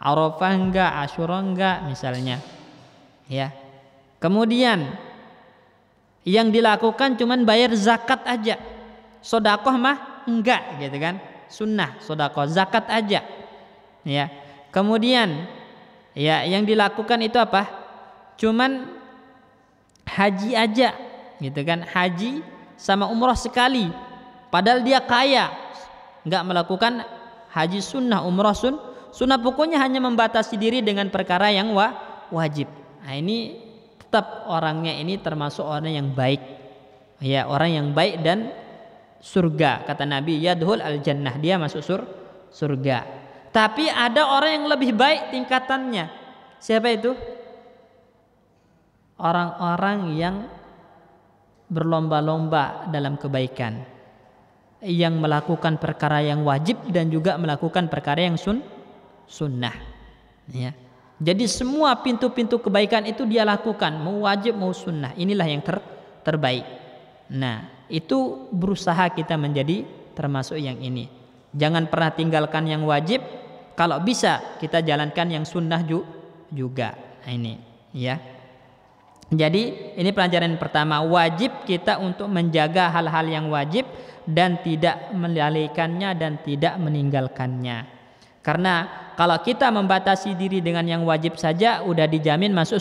Arafah enggak, Asyura enggak misalnya. Ya. Kemudian yang dilakukan cuman bayar zakat aja. Sedekah mah enggak, gitu kan? Sunnah sedekah, zakat aja. Ya. Kemudian ya yang dilakukan itu apa? Cuman haji aja, gitu kan? Haji sama umrah sekali. Padahal dia kaya, enggak melakukan haji sunnah, umrah sunnah, pokoknya hanya membatasi diri dengan perkara yang wajib. Nah, ini tetap orangnya ini termasuk orang yang baik, ya, orang yang baik dan surga, kata Nabi, yadkhul al-jannah, dia masuk surga. Tapi ada orang yang lebih baik tingkatannya. Siapa itu? Orang-orang yang berlomba-lomba dalam kebaikan, yang melakukan perkara yang wajib dan juga melakukan perkara yang sunnah, ya. Jadi semua pintu-pintu kebaikan itu dia lakukan, mau wajib mau sunnah. Inilah yang terbaik. Nah, itu berusaha kita menjadi termasuk yang ini. Jangan pernah tinggalkan yang wajib. Kalau bisa kita jalankan yang sunnah juga. Nah, ini, ya. Jadi ini pelajaran pertama, wajib kita untuk menjaga hal-hal yang wajib dan tidak melalaikannya dan tidak meninggalkannya. Karena kalau kita membatasi diri dengan yang wajib saja udah dijamin masuk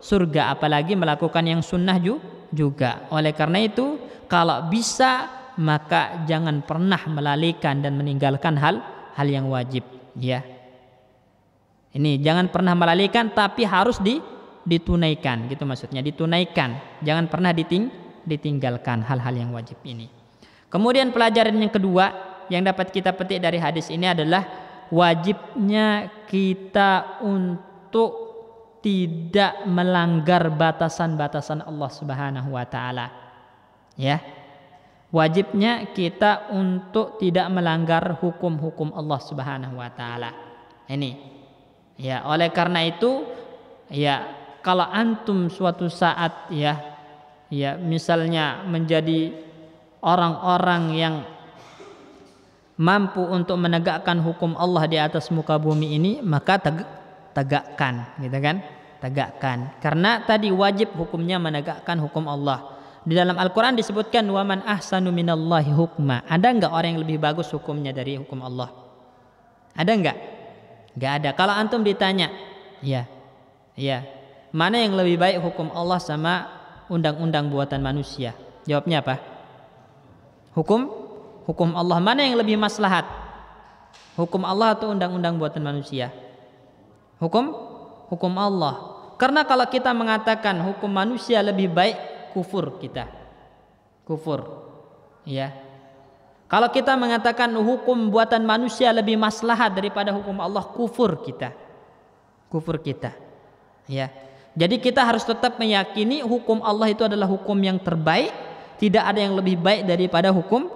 surga, apalagi melakukan yang sunnah juga. Oleh karena itu, kalau bisa maka jangan pernah melalaikan dan meninggalkan hal yang wajib, ya. Ini jangan pernah melalaikan, tapi harus ditunaikan, gitu maksudnya, ditunaikan. Jangan pernah ditinggalkan hal-hal yang wajib ini. Kemudian pelajaran yang kedua yang dapat kita petik dari hadis ini adalah wajibnya kita untuk tidak melanggar batasan-batasan Allah Subhanahu wa taala. Ya. Wajibnya kita untuk tidak melanggar hukum-hukum Allah Subhanahu wa taala. Ini. Ya, oleh karena itu, ya, kalau antum suatu saat ya misalnya menjadi orang-orang yang mampu untuk menegakkan hukum Allah di atas muka bumi ini, maka tegakkan, gitu kan? Tegakkan. Karena tadi wajib hukumnya menegakkan hukum Allah. Di dalam Al-Quran disebutkan waman ahsanu minallahi hukma. Ada enggak orang yang lebih bagus hukumnya dari hukum Allah? Ada enggak? Enggak ada. Kalau antum ditanya, ya, mana yang lebih baik hukum Allah sama undang-undang buatan manusia? Jawabnya apa? Hukum Allah. Mana yang lebih maslahat? Hukum Allah atau undang-undang buatan manusia? Hukum Allah. Karena kalau kita mengatakan hukum manusia lebih baik kufur kita. Kufur. Ya. Kalau kita mengatakan hukum buatan manusia lebih maslahat daripada hukum Allah, kufur kita. Kufur kita. Ya. Jadi kita harus tetap meyakini hukum Allah itu adalah hukum yang terbaik, tidak ada yang lebih baik daripada hukum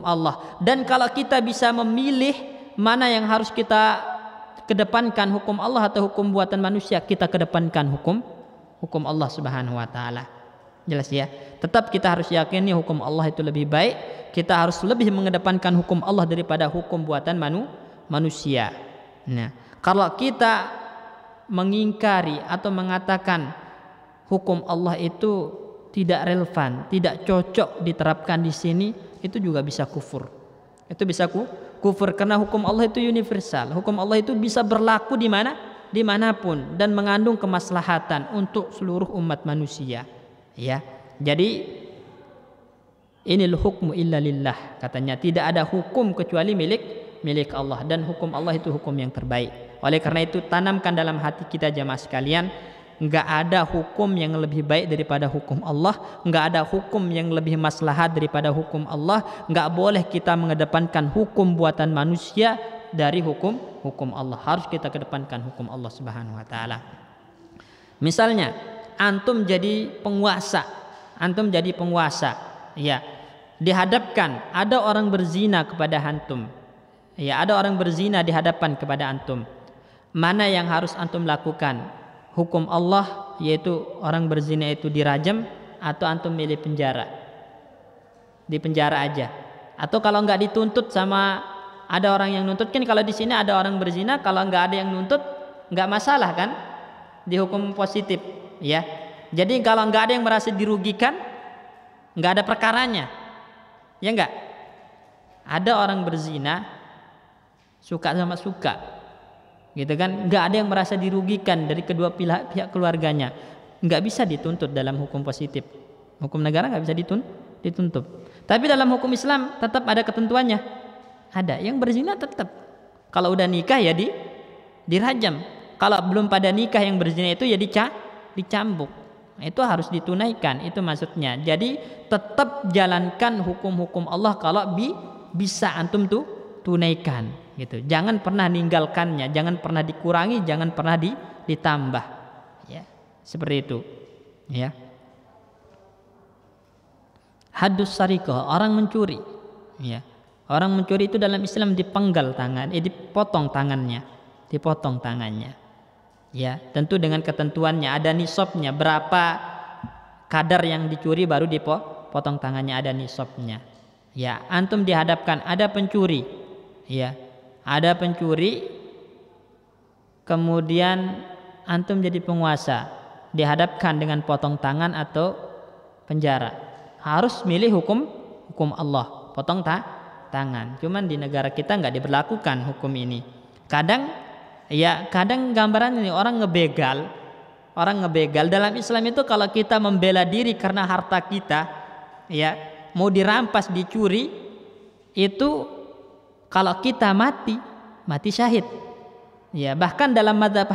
Allah. Dan kalau kita bisa memilih mana yang harus kita kedepankan, hukum Allah atau hukum buatan manusia, kita kedepankan hukum Allah Subhanahu wa taala. Jelas ya. Tetap kita harus yakini hukum Allah itu lebih baik. Kita harus lebih mengedepankan hukum Allah daripada hukum buatan manusia. Nah, kalau kita mengingkari atau mengatakan hukum Allah itu tidak relevan, tidak cocok diterapkan di sini, itu juga bisa kufur. Itu bisa kufur karena hukum Allah itu universal. Hukum Allah itu bisa berlaku di mana? Dimanapun dan mengandung kemaslahatan untuk seluruh umat manusia. Ya, jadi inil hukmu illa lillah, katanya tidak ada hukum kecuali milik Allah, dan hukum Allah itu hukum yang terbaik. Oleh karena itu tanamkan dalam hati kita jamaah sekalian, enggak ada hukum yang lebih baik daripada hukum Allah, enggak ada hukum yang lebih maslahat daripada hukum Allah. Enggak boleh kita mengedepankan hukum buatan manusia dari hukum Allah. Harus kita kedepankan hukum Allah Subhanahu wa taala. Misalnya antum jadi penguasa, ya, dihadapkan ada orang berzina kepada antum, ya, ada orang berzina dihadapan kepada antum. Mana yang harus antum lakukan? Hukum Allah yaitu orang berzina itu dirajam, atau antum milih penjara? Di penjara aja. Atau kalau nggak dituntut sama ada orang yang nuntut, kan kalau di sini ada orang berzina, kalau nggak ada yang nuntut nggak masalah kan? Dihukum positif. Ya, jadi kalau nggak ada yang merasa dirugikan, nggak ada perkaranya, ya nggak. Ada orang berzina, suka sama suka, gitu kan? Nggak ada yang merasa dirugikan dari kedua pihak keluarganya, nggak bisa dituntut dalam hukum positif. Hukum negara nggak bisa dituntut. Tapi dalam hukum Islam tetap ada ketentuannya. Ada yang berzina tetap, kalau udah nikah ya dirajam. Kalau belum pada nikah yang berzina itu ya dicambuk. Itu harus ditunaikan, itu maksudnya. Jadi tetap jalankan hukum-hukum Allah kalau bisa antum tuh tunaikan gitu. Jangan pernah ninggalkannya, jangan pernah dikurangi, jangan pernah ditambah. Ya, seperti itu. Ya. Haddus sariqah, orang mencuri. Ya. Orang mencuri itu dalam Islam dipenggal tangan, dipotong tangannya. Ya, tentu dengan ketentuannya, ada nisabnya, berapa kadar yang dicuri baru dipotong tangannya, ada nisabnya. Ya, antum dihadapkan ada pencuri. Ya, ada pencuri, kemudian antum jadi penguasa, dihadapkan dengan potong tangan atau penjara. Harus milih hukum Allah, potong tangan. Cuman di negara kita nggak diberlakukan hukum ini. Kadang gambaran ini orang ngebegal dalam Islam itu, kalau kita membela diri karena harta kita, ya, mau dirampas, dicuri, itu kalau kita mati syahid. Ya, bahkan dalam mazhab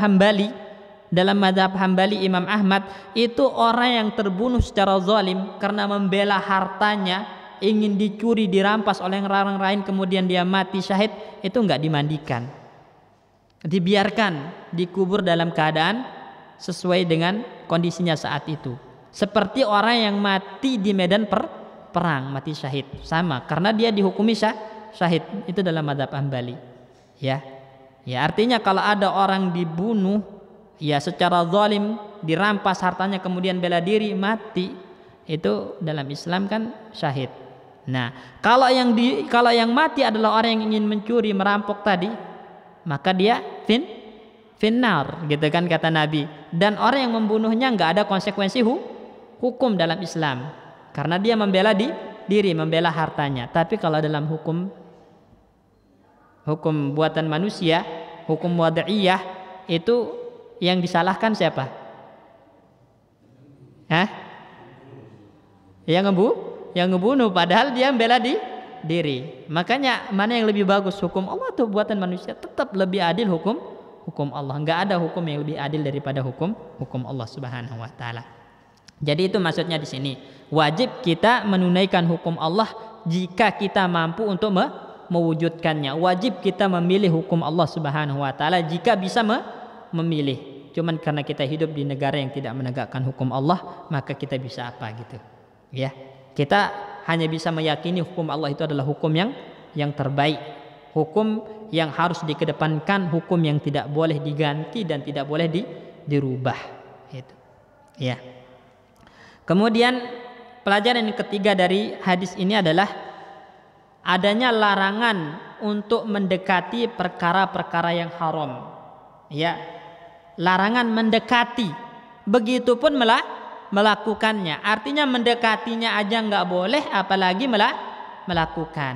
Hambali Imam Ahmad itu orang yang terbunuh secara zalim karena membela hartanya, ingin dicuri, dirampas oleh orang lain, kemudian dia mati syahid, itu enggak dimandikan. Dibiarkan dikubur dalam keadaan sesuai dengan kondisinya saat itu, seperti orang yang mati di medan perang, mati syahid, sama, karena dia dihukumi syahid. Itu dalam mazhab Hambali. Ya, artinya kalau ada orang dibunuh, ya, secara zalim, dirampas hartanya, kemudian bela diri, mati, itu dalam Islam kan syahid. Nah, kalau yang mati adalah orang yang ingin mencuri, merampok tadi, maka dia finnar, gitu kan kata Nabi. Dan orang yang membunuhnya nggak ada konsekuensi hukum dalam Islam, karena dia membela diri, membela hartanya. Tapi kalau dalam hukum buatan manusia, hukum wad'iyah, itu yang disalahkan siapa? Yang ngebunuh, padahal dia membela diri. Makanya mana yang lebih bagus, hukum Allah atau buatan manusia? Tetap lebih adil hukum Allah. Enggak ada hukum yang lebih adil daripada hukum Allah Subhanahu wa taala. Jadi itu maksudnya di sini. Wajib kita menunaikan hukum Allah jika kita mampu untuk mewujudkannya. Wajib kita memilih hukum Allah Subhanahu wa taala jika bisa memilih. Cuman karena kita hidup di negara yang tidak menegakkan hukum Allah, maka kita bisa apa gitu. Ya. Kita hanya bisa meyakini hukum Allah itu adalah hukum yang terbaik. Hukum yang harus dikedepankan, hukum yang tidak boleh diganti dan tidak boleh dirubah. Gitu. Ya. Kemudian pelajaran yang ketiga dari hadis ini adalah adanya larangan untuk mendekati perkara-perkara yang haram. Ya, larangan mendekati, begitupun melakukannya. Artinya mendekatinya aja nggak boleh, apalagi melakukan.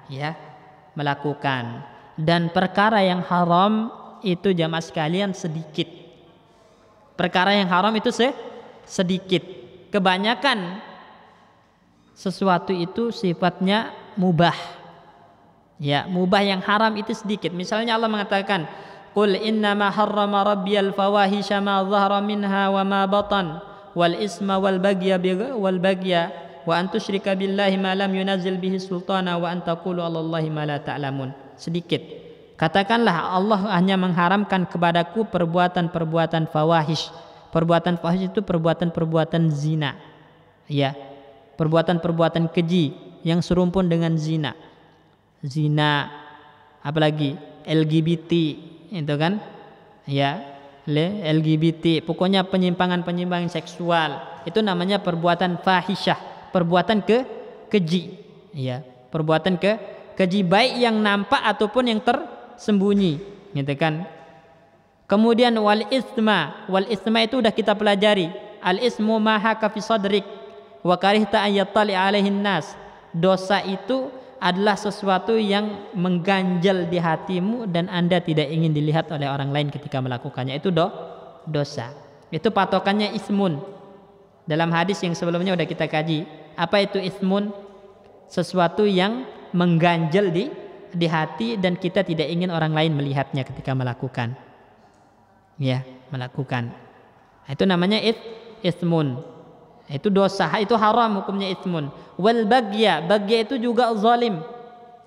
Ya, melakukan. Dan perkara yang haram itu jamaah sekalian sedikit. Perkara yang haram itu sedikit. Kebanyakan sesuatu itu sifatnya mubah. Ya, mubah yang haram itu sedikit. Misalnya Allah mengatakan, "Qul innama harrama rabbiyal fawahisha ma dhahara minha wa ma batan wal isma wal bagya wa an tusyrika billahi ma lam yunazzil bihi sultana wa an taqulu 'alallahi ma la ta'lamun." Sedikit. Katakanlah Allah hanya mengharamkan kepadaku perbuatan-perbuatan fawahish. Perbuatan fahish itu perbuatan-perbuatan zina. Ya. Perbuatan-perbuatan keji yang serumpun dengan zina. Zina, apalagi LGBT, itu kan? Ya, LGBT, pokoknya penyimpangan-penyimpangan seksual. Itu namanya perbuatan fahisyah, perbuatan keji. Ya, perbuatan keji baik yang nampak ataupun yang tersembunyi, gitu kan? Kemudian wal isma itu udah kita pelajari. Al ismu ma haka fi sadrik wa karihta an yattali alaihin nas. Dosa itu adalah sesuatu yang mengganjal di hatimu dan Anda tidak ingin dilihat oleh orang lain ketika melakukannya. Itu dosa. Itu patokannya ismun. Dalam hadis yang sebelumnya udah kita kaji, apa itu ismun? Sesuatu yang mengganjal di hati dan kita tidak ingin orang lain melihatnya ketika melakukan. Ya, melakukan. Itu namanya ismun. Itu dosa, itu haram hukumnya ismun. Wal bagya itu juga zalim.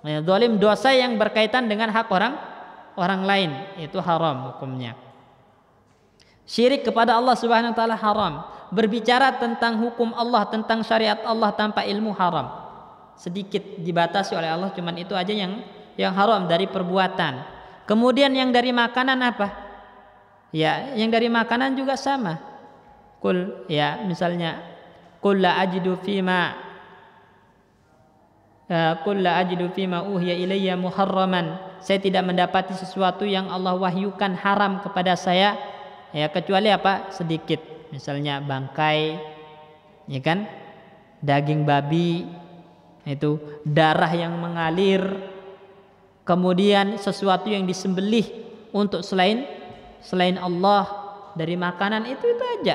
Ya, zalim dosa yang berkaitan dengan hak orang lain, itu haram hukumnya. Syirik kepada Allah Subhanahu wa taala haram. Berbicara tentang hukum Allah, tentang syariat Allah tanpa ilmu haram. Sedikit dibatasi oleh Allah, cuman itu aja yang haram dari perbuatan. Kemudian yang dari makanan apa? Ya, yang dari makanan juga sama. Kul, ya, misalnya qul la ajidu fima uhiya ilayya muharraman. Saya tidak mendapati sesuatu yang Allah wahyukan haram kepada saya, ya, kecuali apa? Sedikit. Misalnya bangkai, ya kan? Daging babi, itu darah yang mengalir. Kemudian sesuatu yang disembelih untuk selain Allah dari makanan itu aja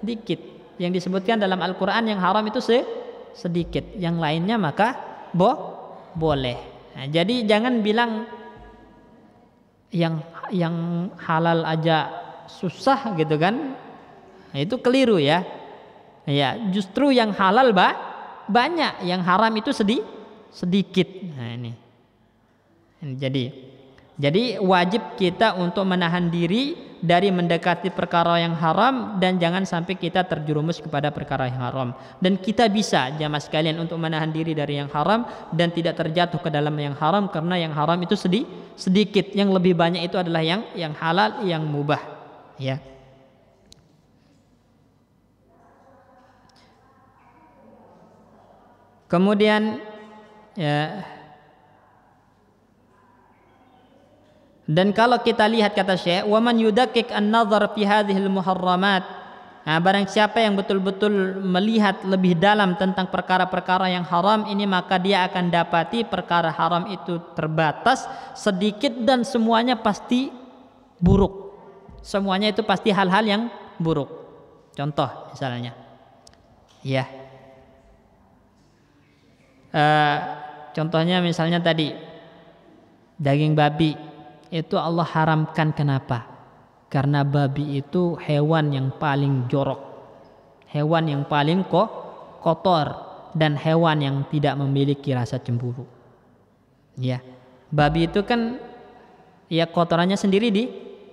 dikit. Yang disebutkan dalam Al-Quran yang haram itu sedikit, yang lainnya maka boleh. Nah, jadi jangan bilang yang halal aja susah gitu kan. Nah, itu keliru ya. Ya, justru yang halal banyak, yang haram itu sedikit. Nah, ini jadi wajib kita untuk menahan diri dari mendekati perkara yang haram dan jangan sampai kita terjerumus kepada perkara yang haram. Dan kita bisa jamaah sekalian untuk menahan diri dari yang haram dan tidak terjatuh ke dalam yang haram, karena yang haram itu sedikit, yang lebih banyak itu adalah yang halal, yang mubah. Ya. Kemudian ya, dan kalau kita lihat kata Syekh, wa man yudakkik an-nazar fi hadhil muharramat. Nah, barang siapa yang betul-betul melihat lebih dalam tentang perkara-perkara yang haram ini, maka dia akan dapati perkara haram itu terbatas, sedikit, dan semuanya pasti buruk. Semuanya itu pasti hal-hal yang buruk. Contoh misalnya, ya, contohnya misalnya tadi daging babi. Itu Allah haramkan. Kenapa? Karena babi itu hewan yang paling jorok. hewan yang paling kotor dan hewan yang tidak memiliki rasa cemburu. Ya, babi itu kan ya kotorannya sendiri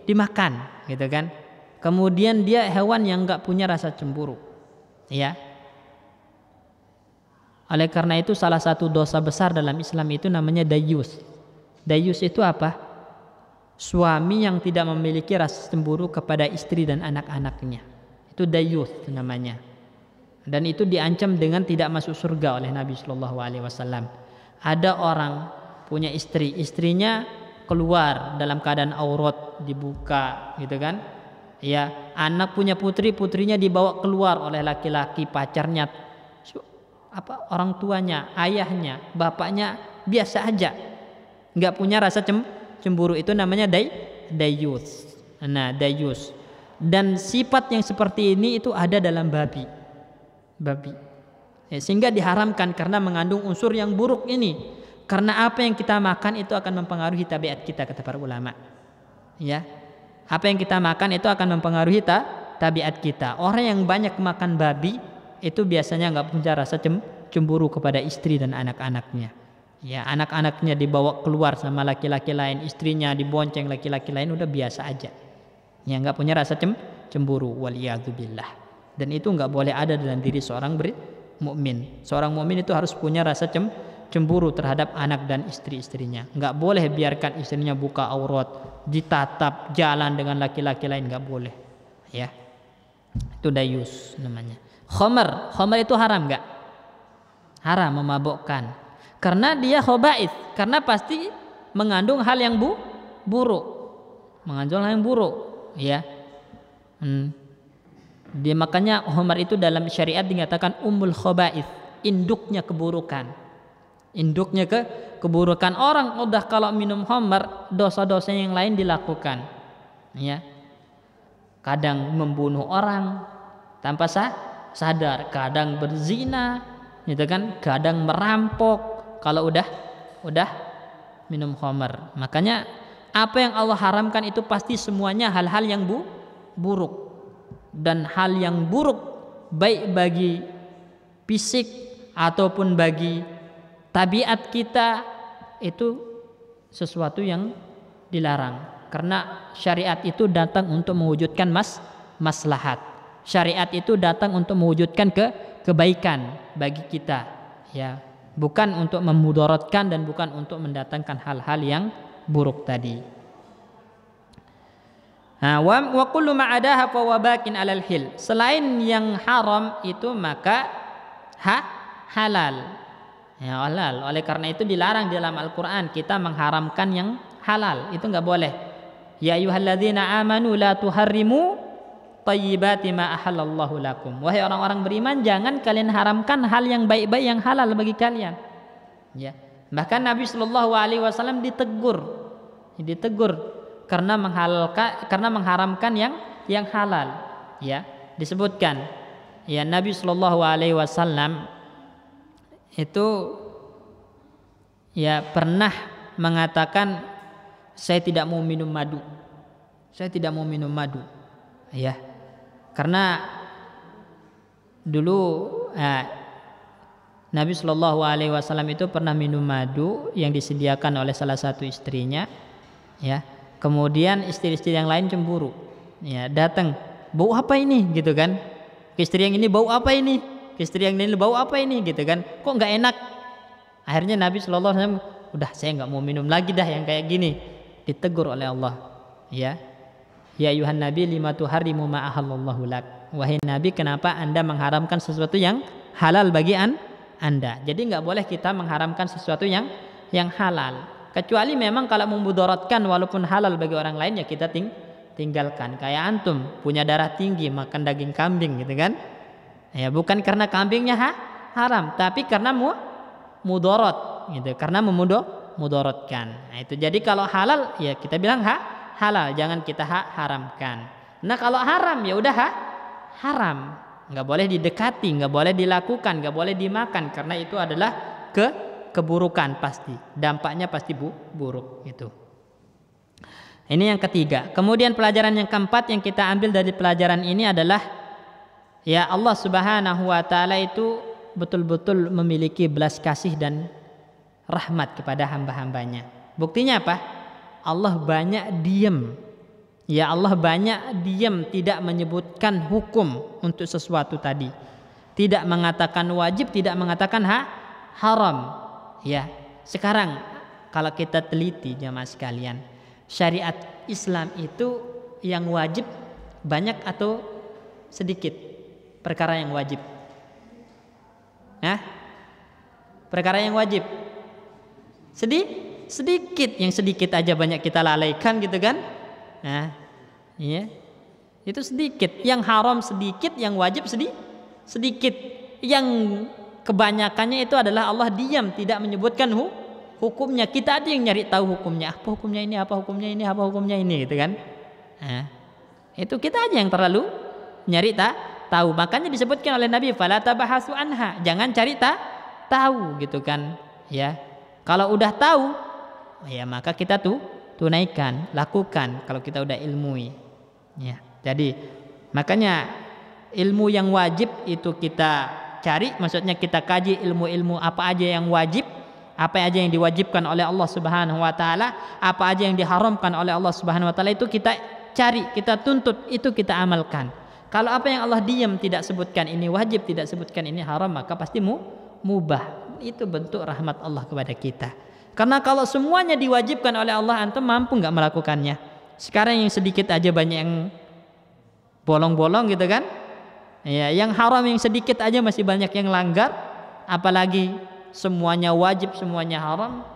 dimakan, gitu kan. Kemudian dia hewan yang enggak punya rasa cemburu. Ya. Oleh karena itu salah satu dosa besar dalam Islam itu namanya dayus. Dayus itu apa? Suami yang tidak memiliki rasa cemburu kepada istri dan anak-anaknya. Itu dayus namanya. Dan itu diancam dengan tidak masuk surga oleh Nabi Shallallahu Alaihi Wasallam. Ada orang punya istri, istrinya keluar dalam keadaan aurat dibuka, gitu kan? Ya, anak punya putri, putrinya dibawa keluar oleh laki-laki pacarnya, orang tuanya, ayahnya, bapaknya biasa aja, nggak punya rasa cemburu. Itu namanya dayus. Nah, dayus. Dan sifat yang seperti ini itu ada dalam babi. Sehingga diharamkan karena mengandung unsur yang buruk ini. Karena apa yang kita makan itu akan mempengaruhi tabiat kita, kata para ulama. Ya, apa yang kita makan itu akan mempengaruhi tabiat kita. Orang yang banyak makan babi itu biasanya nggak punya rasa cemburu kepada istri dan anak-anaknya. Ya, anak-anaknya dibawa keluar sama laki-laki lain, istrinya dibonceng laki-laki lain, udah biasa aja. Ya, nggak punya rasa cemburu. Waliyadzubillah. Dan itu nggak boleh ada dalam diri seorang mukmin. Seorang mukmin itu harus punya rasa cemburu terhadap anak dan istri-istrinya. Nggak boleh biarkan istrinya buka aurat, ditatap, jalan dengan laki-laki lain, nggak boleh. Ya, itu dayus namanya. Khamar itu haram nggak? Haram, memabukkan. Karena dia khaba'ith, karena pasti mengandung hal yang buruk, mengandung hal yang buruk. Ya. Dia makanya khamar itu dalam syariat dinyatakan ummul khaba'ith, induknya keburukan. Induknya keburukan. Orang udah kalau minum khamar, dosa-dosa yang lain dilakukan. Ya. Kadang membunuh orang tanpa sadar, kadang berzina, gitu kan, kadang merampok kalau udah minum khamar. Makanya apa yang Allah haramkan itu pasti semuanya hal-hal yang buruk. Dan hal yang buruk baik bagi fisik ataupun bagi tabiat kita itu sesuatu yang dilarang. Karena syariat itu datang untuk mewujudkan maslahat. Syariat itu datang untuk mewujudkan kebaikan bagi kita, ya, bukan untuk memudaratkan dan bukan untuk mendatangkan hal-hal yang buruk tadi. Wa kullu ma adaha fa wabakin alal hil. Selain yang haram itu maka halal. Ya, halal. Oleh karena itu dilarang di dalam Al-Qur'an kita mengharamkan yang halal. Itu enggak boleh. Ya ayyuhalladzina amanu la tuharrimu thayyibati ma ahallallahu lakum. Wahai orang-orang beriman, jangan kalian haramkan hal yang baik-baik yang halal bagi kalian. Ya. Bahkan Nabi sallallahu alaihi wasallam ditegur karena mengharamkan yang halal. Ya, disebutkan ya Nabi sallallahu alaihi wasallam itu ya pernah mengatakan saya tidak mau minum madu. Ya. Karena dulu Nabi Shallallahu Alaihi Wasallam itu pernah minum madu yang disediakan oleh salah satu istrinya, ya. Kemudian istri-istri yang lain cemburu, ya, datang, bau apa ini, gitu kan? Ke istri yang ini bau apa ini? Ke istri yang ini bau apa ini, gitu kan? Kok nggak enak? Akhirnya Nabi Shallallahu Alaihi Wasallam, udah saya nggak mau minum lagi dah yang kayak gini. Ditegur oleh Allah, ya. Ya ayuhan nabi lima tuharrimu ma ahallallahu lak. Wahai nabi, kenapa Anda mengharamkan sesuatu yang halal bagi Anda? Jadi enggak boleh kita mengharamkan sesuatu yang halal. Kecuali memang kalau memudaratkan walaupun halal bagi orang lain ya kita tinggalkan. Kayak antum punya darah tinggi makan daging kambing gitu kan? Ya bukan karena kambingnya haram, tapi karena mudarat gitu. Karena memudaratkan. Nah, itu jadi kalau halal ya kita bilang halal, jangan kita haramkan. Nah kalau haram ya udah haram, nggak boleh didekati, nggak boleh dilakukan, nggak boleh dimakan karena itu adalah keburukan pasti, dampaknya pasti buruk itu. Ini yang ketiga. Kemudian pelajaran yang keempat yang kita ambil dari pelajaran ini adalah Ya, Allah Subhanahu wa taala itu betul-betul memiliki belas kasih dan rahmat kepada hamba-hambanya. Buktinya apa? Allah banyak diam. Ya, Allah banyak diam, tidak menyebutkan hukum untuk sesuatu tadi. Tidak mengatakan wajib, tidak mengatakan haram. Ya, sekarang kalau kita teliti jamaah sekalian, syariat Islam itu yang wajib banyak atau sedikit perkara yang wajib? Perkara yang wajib sedikit, yang sedikit aja banyak kita lalaikan gitu kan? Iya, itu sedikit. Yang haram sedikit, yang wajib sedikit. Yang kebanyakannya itu adalah Allah diam, tidak menyebutkan hukumnya. Kita aja yang nyari tahu hukumnya. Apa hukumnya ini? Apa hukumnya ini? Apa hukumnya ini? Gitu kan? Itu kita aja yang terlalu nyari tahu. Makanya disebutkan oleh Nabi, fala tabahasu anha, jangan cari tahu gitu kan? Ya, kalau udah tahu, ya maka kita tunaikan, lakukan. Kalau kita udah ilmui, ya. Jadi makanya ilmu yang wajib itu kita cari, maksudnya kita kaji ilmu-ilmu apa aja yang wajib, apa aja yang diwajibkan oleh Allah Subhanahu wa taala, apa aja yang diharamkan oleh Allah Subhanahu wa taala, itu kita cari, kita tuntut, itu kita amalkan. Kalau apa yang Allah diam, tidak sebutkan ini wajib, tidak sebutkan ini haram, maka pasti mubah. Itu bentuk rahmat Allah kepada kita. Karena kalau semuanya diwajibkan oleh Allah, antum mampu nggak melakukannya? Sekarang yang sedikit aja banyak yang bolong-bolong gitu kan? Ya, yang haram yang sedikit aja masih banyak yang langgar, apalagi semuanya wajib, semuanya haram,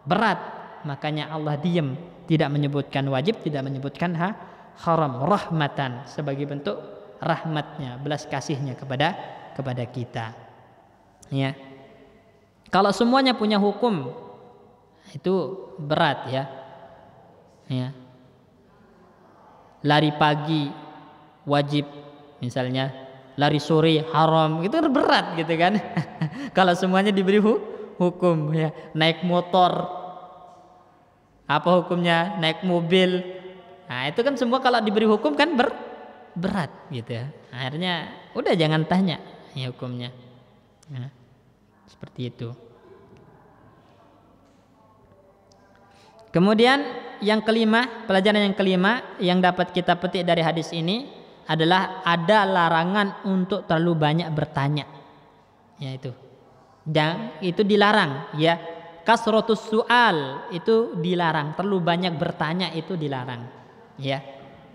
berat. Makanya Allah diam, tidak menyebutkan wajib, tidak menyebutkan haram, rahmatan, sebagai bentuk rahmatnya, belas kasihnya kepada kita. Ya. Kalau semuanya punya hukum, itu berat ya. Ya. Lari pagi wajib misalnya, lari sore haram, itu berat gitu kan. Kalau semuanya diberi hukum ya. Naik motor, apa hukumnya? Naik mobil, nah itu kan semua kalau diberi hukum kan berat gitu ya. Akhirnya udah jangan tanya ya hukumnya. Nah, seperti itu. Kemudian yang kelima, pelajaran yang kelima yang dapat kita petik dari hadis ini adalah ada larangan untuk terlalu banyak bertanya. Ya itu. Dan itu dilarang ya. Kasratus su'al itu dilarang, terlalu banyak bertanya itu dilarang. Ya.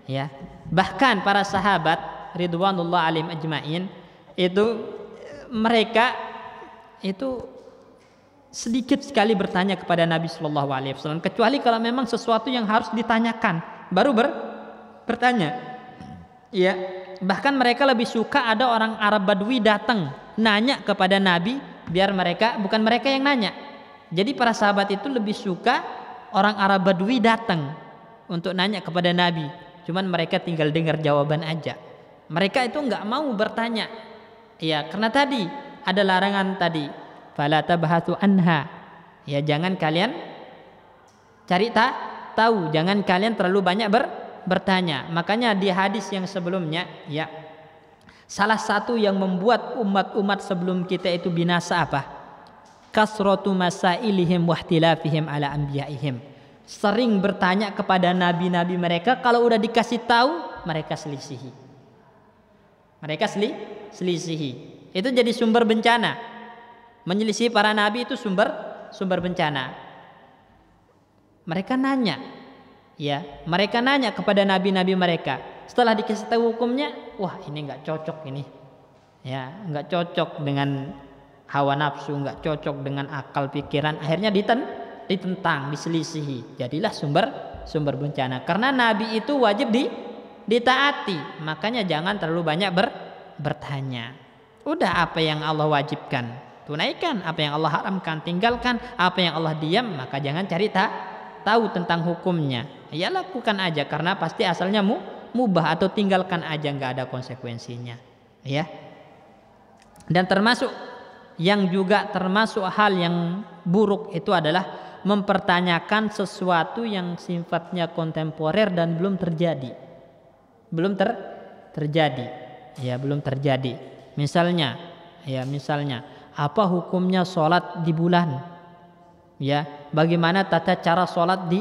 Ya. Bahkan para sahabat ridwanullah alaihim ajmain itu mereka itu sedikit sekali bertanya kepada Nabi Shallallahu Alaihi Wasallam, kecuali kalau memang sesuatu yang harus ditanyakan baru bertanya. Ya, bahkan mereka lebih suka ada orang Arab Badui datang nanya kepada Nabi, biar bukan mereka yang nanya. Jadi para sahabat itu lebih suka orang Arab Badui datang untuk nanya kepada Nabi, cuman mereka tinggal dengar jawaban aja. Mereka itu nggak mau bertanya, ya karena tadi ada larangan tadi. Fala tabahatu anha. Ya jangan kalian cari tahu, jangan kalian terlalu banyak bertanya. Makanya di hadis yang sebelumnya ya, salah satu yang membuat umat-umat sebelum kita itu binasa apa? Kasratu masailihim wahtilafihim ala anbiyaihim. Sering bertanya kepada nabi-nabi mereka, kalau udah dikasih tahu mereka selisihi. Mereka selisihi. Itu jadi sumber bencana. Menyelisih para nabi itu sumber bencana. Mereka nanya, ya, mereka nanya kepada nabi-nabi mereka. Setelah dikasih tahu hukumnya, wah ini nggak cocok ini, ya, nggak cocok dengan hawa nafsu, nggak cocok dengan akal pikiran. Akhirnya ditentang, diselisihi. Jadilah sumber bencana. Karena nabi itu wajib ditaati. Makanya jangan terlalu banyak bertanya. Udah apa yang Allah wajibkan, tunaikan. Apa yang Allah haramkan, tinggalkan. Apa yang Allah diam, maka jangan cari tahu tentang hukumnya. Ya lakukan aja, karena pasti asalnya mubah, atau tinggalkan aja, nggak ada konsekuensinya. Ya. Dan termasuk hal yang buruk itu adalah mempertanyakan sesuatu yang sifatnya kontemporer dan belum terjadi. ya belum terjadi. Misalnya apa hukumnya sholat di bulan? Ya, bagaimana tata cara sholat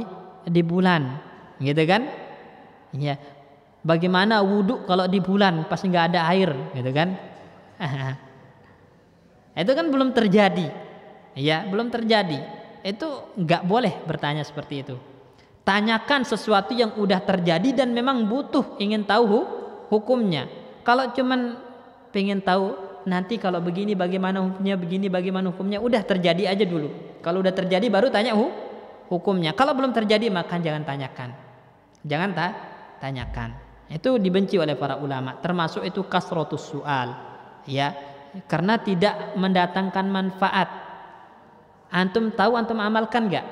di bulan, gitu kan? Ya, bagaimana wudhu kalau di bulan pas nggak ada air, gitu kan? Itu kan belum terjadi, ya belum terjadi. Itu nggak boleh bertanya seperti itu. Tanyakan sesuatu yang udah terjadi dan memang butuh ingin tahu hukumnya. Kalau cuman pengen tahu nanti kalau begini bagaimana hukumnya, begini bagaimana hukumnya, udah terjadi aja dulu. Kalau udah terjadi baru tanya hukumnya. Kalau belum terjadi maka jangan tanyakan. Jangan tanyakan. Itu dibenci oleh para ulama. Termasuk itu kasratus su'al. Ya, karena tidak mendatangkan manfaat. Antum tahu, antum amalkan enggak?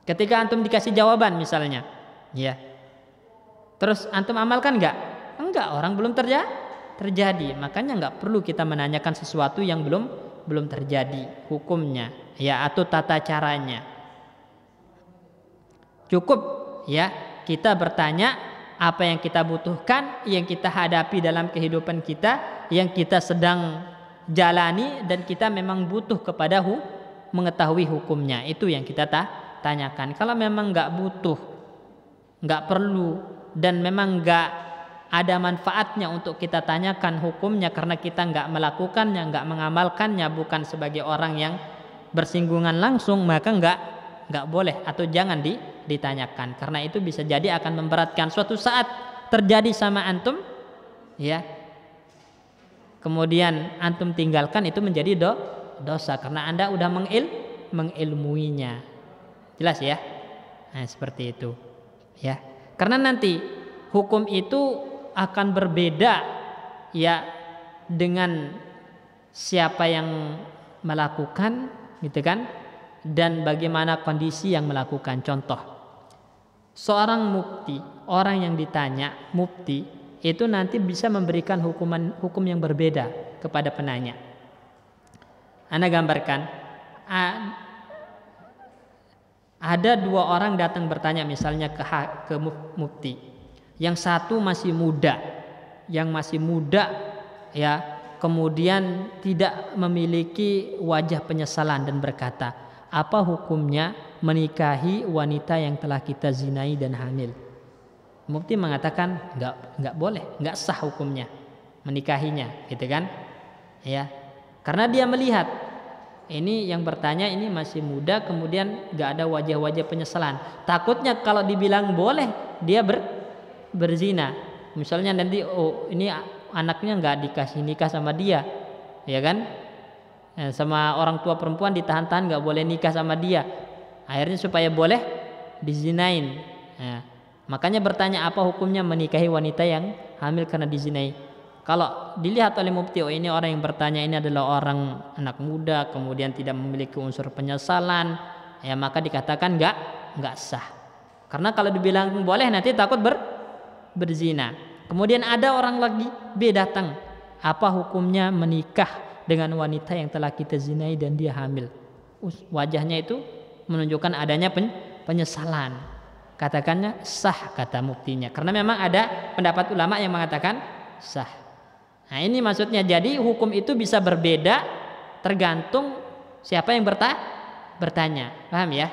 Ketika antum dikasih jawaban misalnya, ya. Terus antum amalkan enggak? Enggak, orang belum terjadi. Makanya enggak perlu kita menanyakan sesuatu yang belum terjadi hukumnya, ya, atau tata caranya. Cukup ya kita bertanya apa yang kita butuhkan, yang kita hadapi dalam kehidupan kita, yang kita sedang jalani dan kita memang butuh kepada mengetahui hukumnya. Itu yang kita tanyakan. Kalau memang nggak butuh, nggak perlu, dan memang nggak ada manfaatnya untuk kita tanyakan hukumnya karena kita nggak melakukannya, nggak mengamalkannya, bukan sebagai orang yang bersinggungan langsung, maka nggak boleh atau jangan ditanyakan, karena itu bisa jadi akan memberatkan. Suatu saat terjadi sama antum, ya, kemudian antum tinggalkan, itu menjadi dosa karena anda udah mengilmuinya. Jelas ya? Nah, seperti itu, ya. Karena nanti hukum itu akan berbeda, ya, dengan siapa yang melakukan, gitu kan? Dan bagaimana kondisi yang melakukan. Contoh, seorang mufti, orang yang ditanya mufti itu nanti bisa memberikan hukum yang berbeda kepada penanya. Ana gambarkan, ada dua orang datang bertanya misalnya ke mufti. Yang satu masih muda, ya, kemudian tidak memiliki wajah penyesalan dan berkata, apa hukumnya menikahi wanita yang telah kita zinai dan hamil? Mufti mengatakan nggak boleh, nggak sah hukumnya menikahinya, gitu kan? Ya, karena dia melihat ini yang bertanya ini masih muda, kemudian nggak ada wajah-wajah penyesalan. Takutnya kalau dibilang boleh dia berzina. Misalnya nanti ini anaknya nggak dikasih nikah sama dia, ya kan? Sama orang tua perempuan ditahan-tahan nggak boleh nikah sama dia. Akhirnya supaya boleh dizinain. Nah, makanya bertanya apa hukumnya menikahi wanita yang hamil karena dizinai. Kalau dilihat oleh mufti, ini orang yang bertanya ini adalah orang anak muda, kemudian tidak memiliki unsur penyesalan, ya maka dikatakan nggak sah. Karena kalau dibilang boleh nanti takut berzina. Kemudian ada orang lagi datang, apa hukumnya menikah dengan wanita yang telah kita zinai dan dia hamil? Wajahnya itu menunjukkan adanya penyesalan. Katakannya sah, kata muftinya, karena memang ada pendapat ulama yang mengatakan sah. Nah, ini maksudnya, jadi hukum itu bisa berbeda tergantung siapa yang bertanya. Paham ya?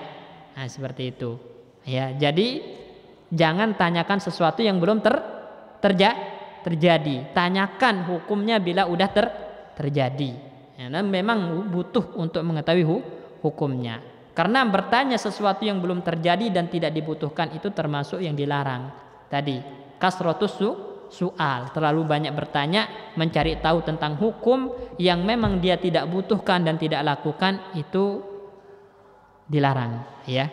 Nah, seperti itu. Ya, jadi jangan tanyakan sesuatu yang belum terjadi. Tanyakan hukumnya bila udah terjadi. Ya, dan memang butuh untuk mengetahui hukumnya. Karena bertanya sesuatu yang belum terjadi dan tidak dibutuhkan itu termasuk yang dilarang. Tadi kasratus su'al, terlalu banyak bertanya, mencari tahu tentang hukum yang memang dia tidak butuhkan dan tidak lakukan, itu dilarang, ya.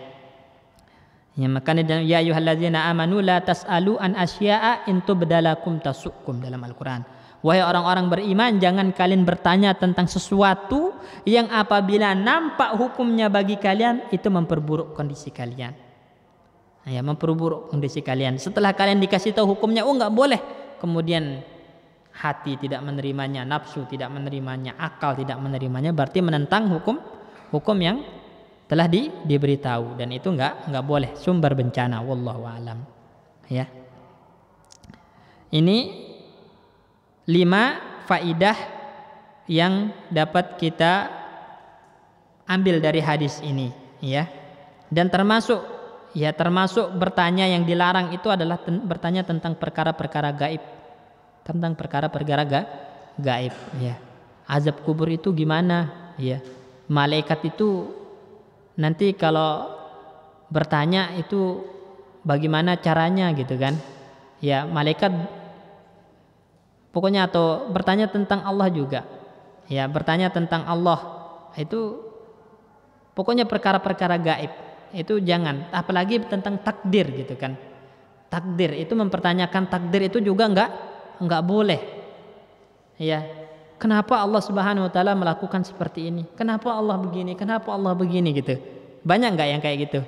Ya, makanya ya ayyuhalladzina amanu la tas'alu an asya'a in tubdalakum tasukum dalam Al-Qur'an. Wahai orang-orang beriman, jangan kalian bertanya tentang sesuatu yang apabila nampak hukumnya bagi kalian itu memperburuk kondisi kalian. Ya, memperburuk kondisi kalian. Setelah kalian dikasih tahu hukumnya, nggak boleh, kemudian hati tidak menerimanya, nafsu tidak menerimanya, akal tidak menerimanya, berarti menentang hukum yang telah diberitahu, dan itu nggak boleh, sumber bencana. Wallahu a'lam. Ya, ini 5 faidah yang dapat kita ambil dari hadis ini, ya. Dan termasuk bertanya yang dilarang itu adalah bertanya tentang perkara-perkara gaib. Tentang perkara-perkara gaib, ya. Azab kubur itu gimana, ya. Malaikat itu nanti kalau bertanya itu bagaimana caranya gitu kan. Ya, malaikat pokoknya, atau bertanya tentang Allah juga. Ya, bertanya tentang Allah itu pokoknya perkara-perkara gaib itu jangan, apalagi tentang takdir gitu kan. Takdir itu, mempertanyakan takdir itu juga enggak boleh. Ya. Kenapa Allah Subhanahu wa taala melakukan seperti ini? Kenapa Allah begini? Kenapa Allah begini gitu? Banyak enggak yang kayak gitu?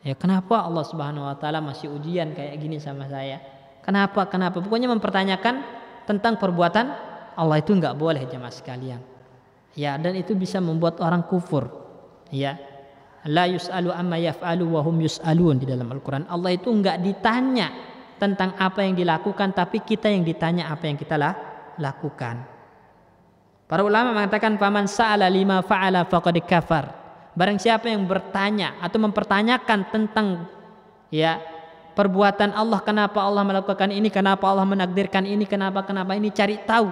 Ya, kenapa Allah Subhanahu wa taala masih ujian kayak gini sama saya? Kenapa? Pokoknya mempertanyakan tentang perbuatan Allah itu enggak boleh, jemaah sekalian. Ya, dan itu bisa membuat orang kufur. Ya. La yus'alu amma yaf'alu wa hum yus'alun di dalam Al-Qur'an. Allah itu enggak ditanya tentang apa yang dilakukan, tapi kita yang ditanya apa yang kita lakukan. Para ulama mengatakan faman sa'ala lima fa'ala faqad kafar. Barang siapa yang bertanya atau mempertanyakan tentang ya perbuatan Allah, kenapa Allah melakukan ini, kenapa Allah menakdirkan ini, kenapa ini, cari tahu.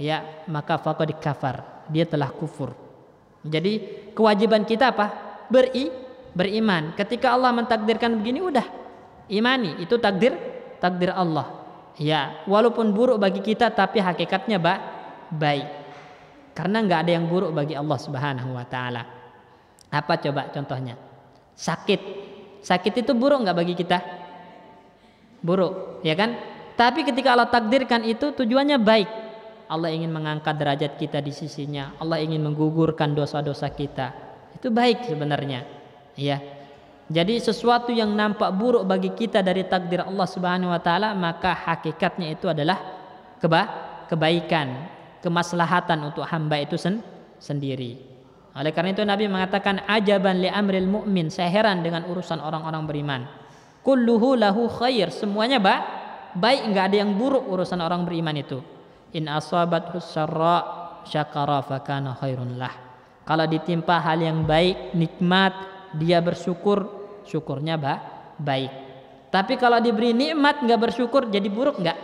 Ya, maka faqad kafar. Dia telah kufur. Jadi kewajiban kita apa? Beriman. Ketika Allah mentakdirkan begini, udah imani, itu takdir Allah. Ya, walaupun buruk bagi kita tapi hakikatnya baik. Karena nggak ada yang buruk bagi Allah Subhanahu wa taala. Apa coba contohnya? Sakit itu buruk nggak bagi kita? Buruk, ya kan? Tapi ketika Allah takdirkan itu tujuannya baik. Allah ingin mengangkat derajat kita di sisinya. Allah ingin menggugurkan dosa-dosa kita. Itu baik sebenarnya. Ya. Jadi sesuatu yang nampak buruk bagi kita dari takdir Allah Subhanahu wa taala, maka hakikatnya itu adalah kebaikan, kemaslahatan untuk hamba itu sendiri. Oleh karena itu Nabi mengatakan ajaban li amril mu'min, saya heran dengan urusan orang-orang beriman. Kulluhu lahu khair, semuanya baik, enggak ada yang buruk urusan orang beriman itu. In asabathu syarra syakara fakana khairun lah. Kalau ditimpa hal yang baik, nikmat, dia bersyukur, syukurnya baik. Tapi kalau diberi nikmat enggak bersyukur, jadi buruk enggak?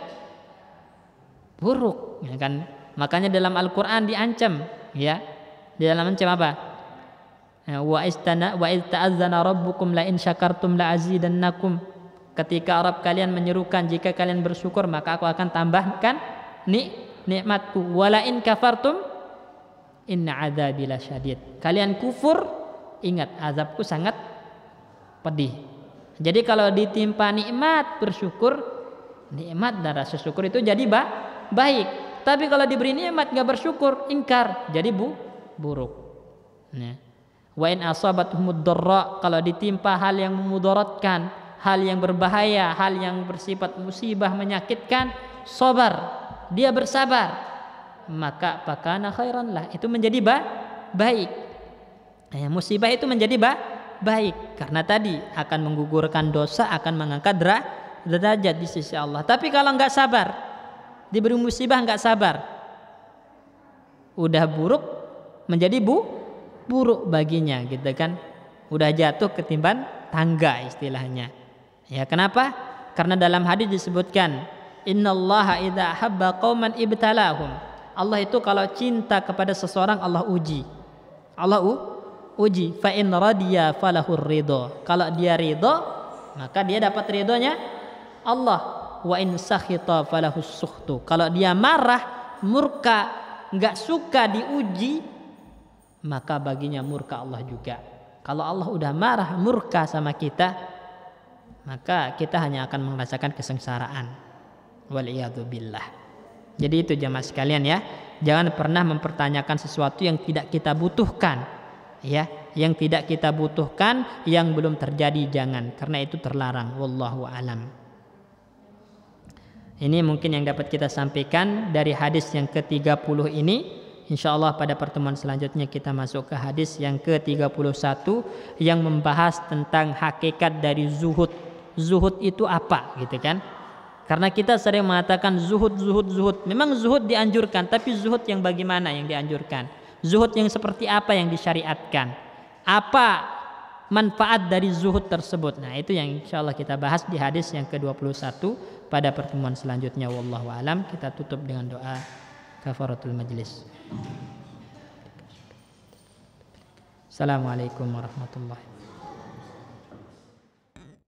Buruk, ya kan? Makanya dalam Al-Qur'an diancam, ya. Di dalam ancam apa? Wa ta'azzana rabbukum la in syakartum la azidannakum. Ketika Rabb kalian menyerukan jika kalian bersyukur maka aku akan tambahkan nikmatku. Wala in kafartum inna adzabi lasyadid. Kalian kufur, ingat azabku sangat pedih. Jadi kalau ditimpa nikmat bersyukur, nikmat dan rasa syukur itu jadi baik. Tapi kalau diberi nikmat enggak bersyukur, ingkar, jadi buruk. Nah, wa in asabathumud dharra, kalau ditimpa hal yang memudaratkan, hal yang berbahaya, hal yang bersifat musibah menyakitkan, sabar, dia bersabar, maka fakana khairan lah, itu menjadi baik. Musibah itu menjadi baik karena tadi akan menggugurkan dosa, akan mengangkat derajat di sisi Allah. Tapi kalau enggak sabar, diberi musibah enggak sabar, udah buruk menjadi buruk baginya gitu kan. Udah jatuh ketimpan tangga istilahnya. Ya, kenapa? Karena dalam hadis disebutkan innallaha idza habba qauman ibtalahum. Allah itu kalau cinta kepada seseorang Allah uji. Allah uji, fa in radiya falahur ridha. Kalau dia ridha, maka dia dapat ridhonya Allah. Wa in sakhita falahus sukhtu. Kalau dia marah, murka, enggak suka diuji, maka baginya murka Allah juga. Kalau Allah udah marah, murka sama kita, maka kita hanya akan merasakan kesengsaraan. Waliyadu billah. Jadi itu jamaah sekalian ya, jangan pernah mempertanyakan sesuatu yang tidak kita butuhkan, ya, yang tidak kita butuhkan, yang belum terjadi jangan, karena itu terlarang. Wallahu alam. Ini mungkin yang dapat kita sampaikan dari hadis yang ke-30 ini. Insyaallah pada pertemuan selanjutnya kita masuk ke hadis yang ke-31 yang membahas tentang hakikat dari zuhud. Zuhud itu apa gitu kan? Karena kita sering mengatakan zuhud, zuhud, zuhud. Memang zuhud dianjurkan, tapi zuhud yang bagaimana yang dianjurkan? Zuhud yang seperti apa yang disyariatkan? Apa manfaat dari zuhud tersebut? Nah, itu yang insya Allah kita bahas di hadis yang ke-21 pada pertemuan selanjutnya. Wallahu alam. Kita tutup dengan doa kafaratul majlis. Assalamualaikum warahmatullahi wabarakatuh.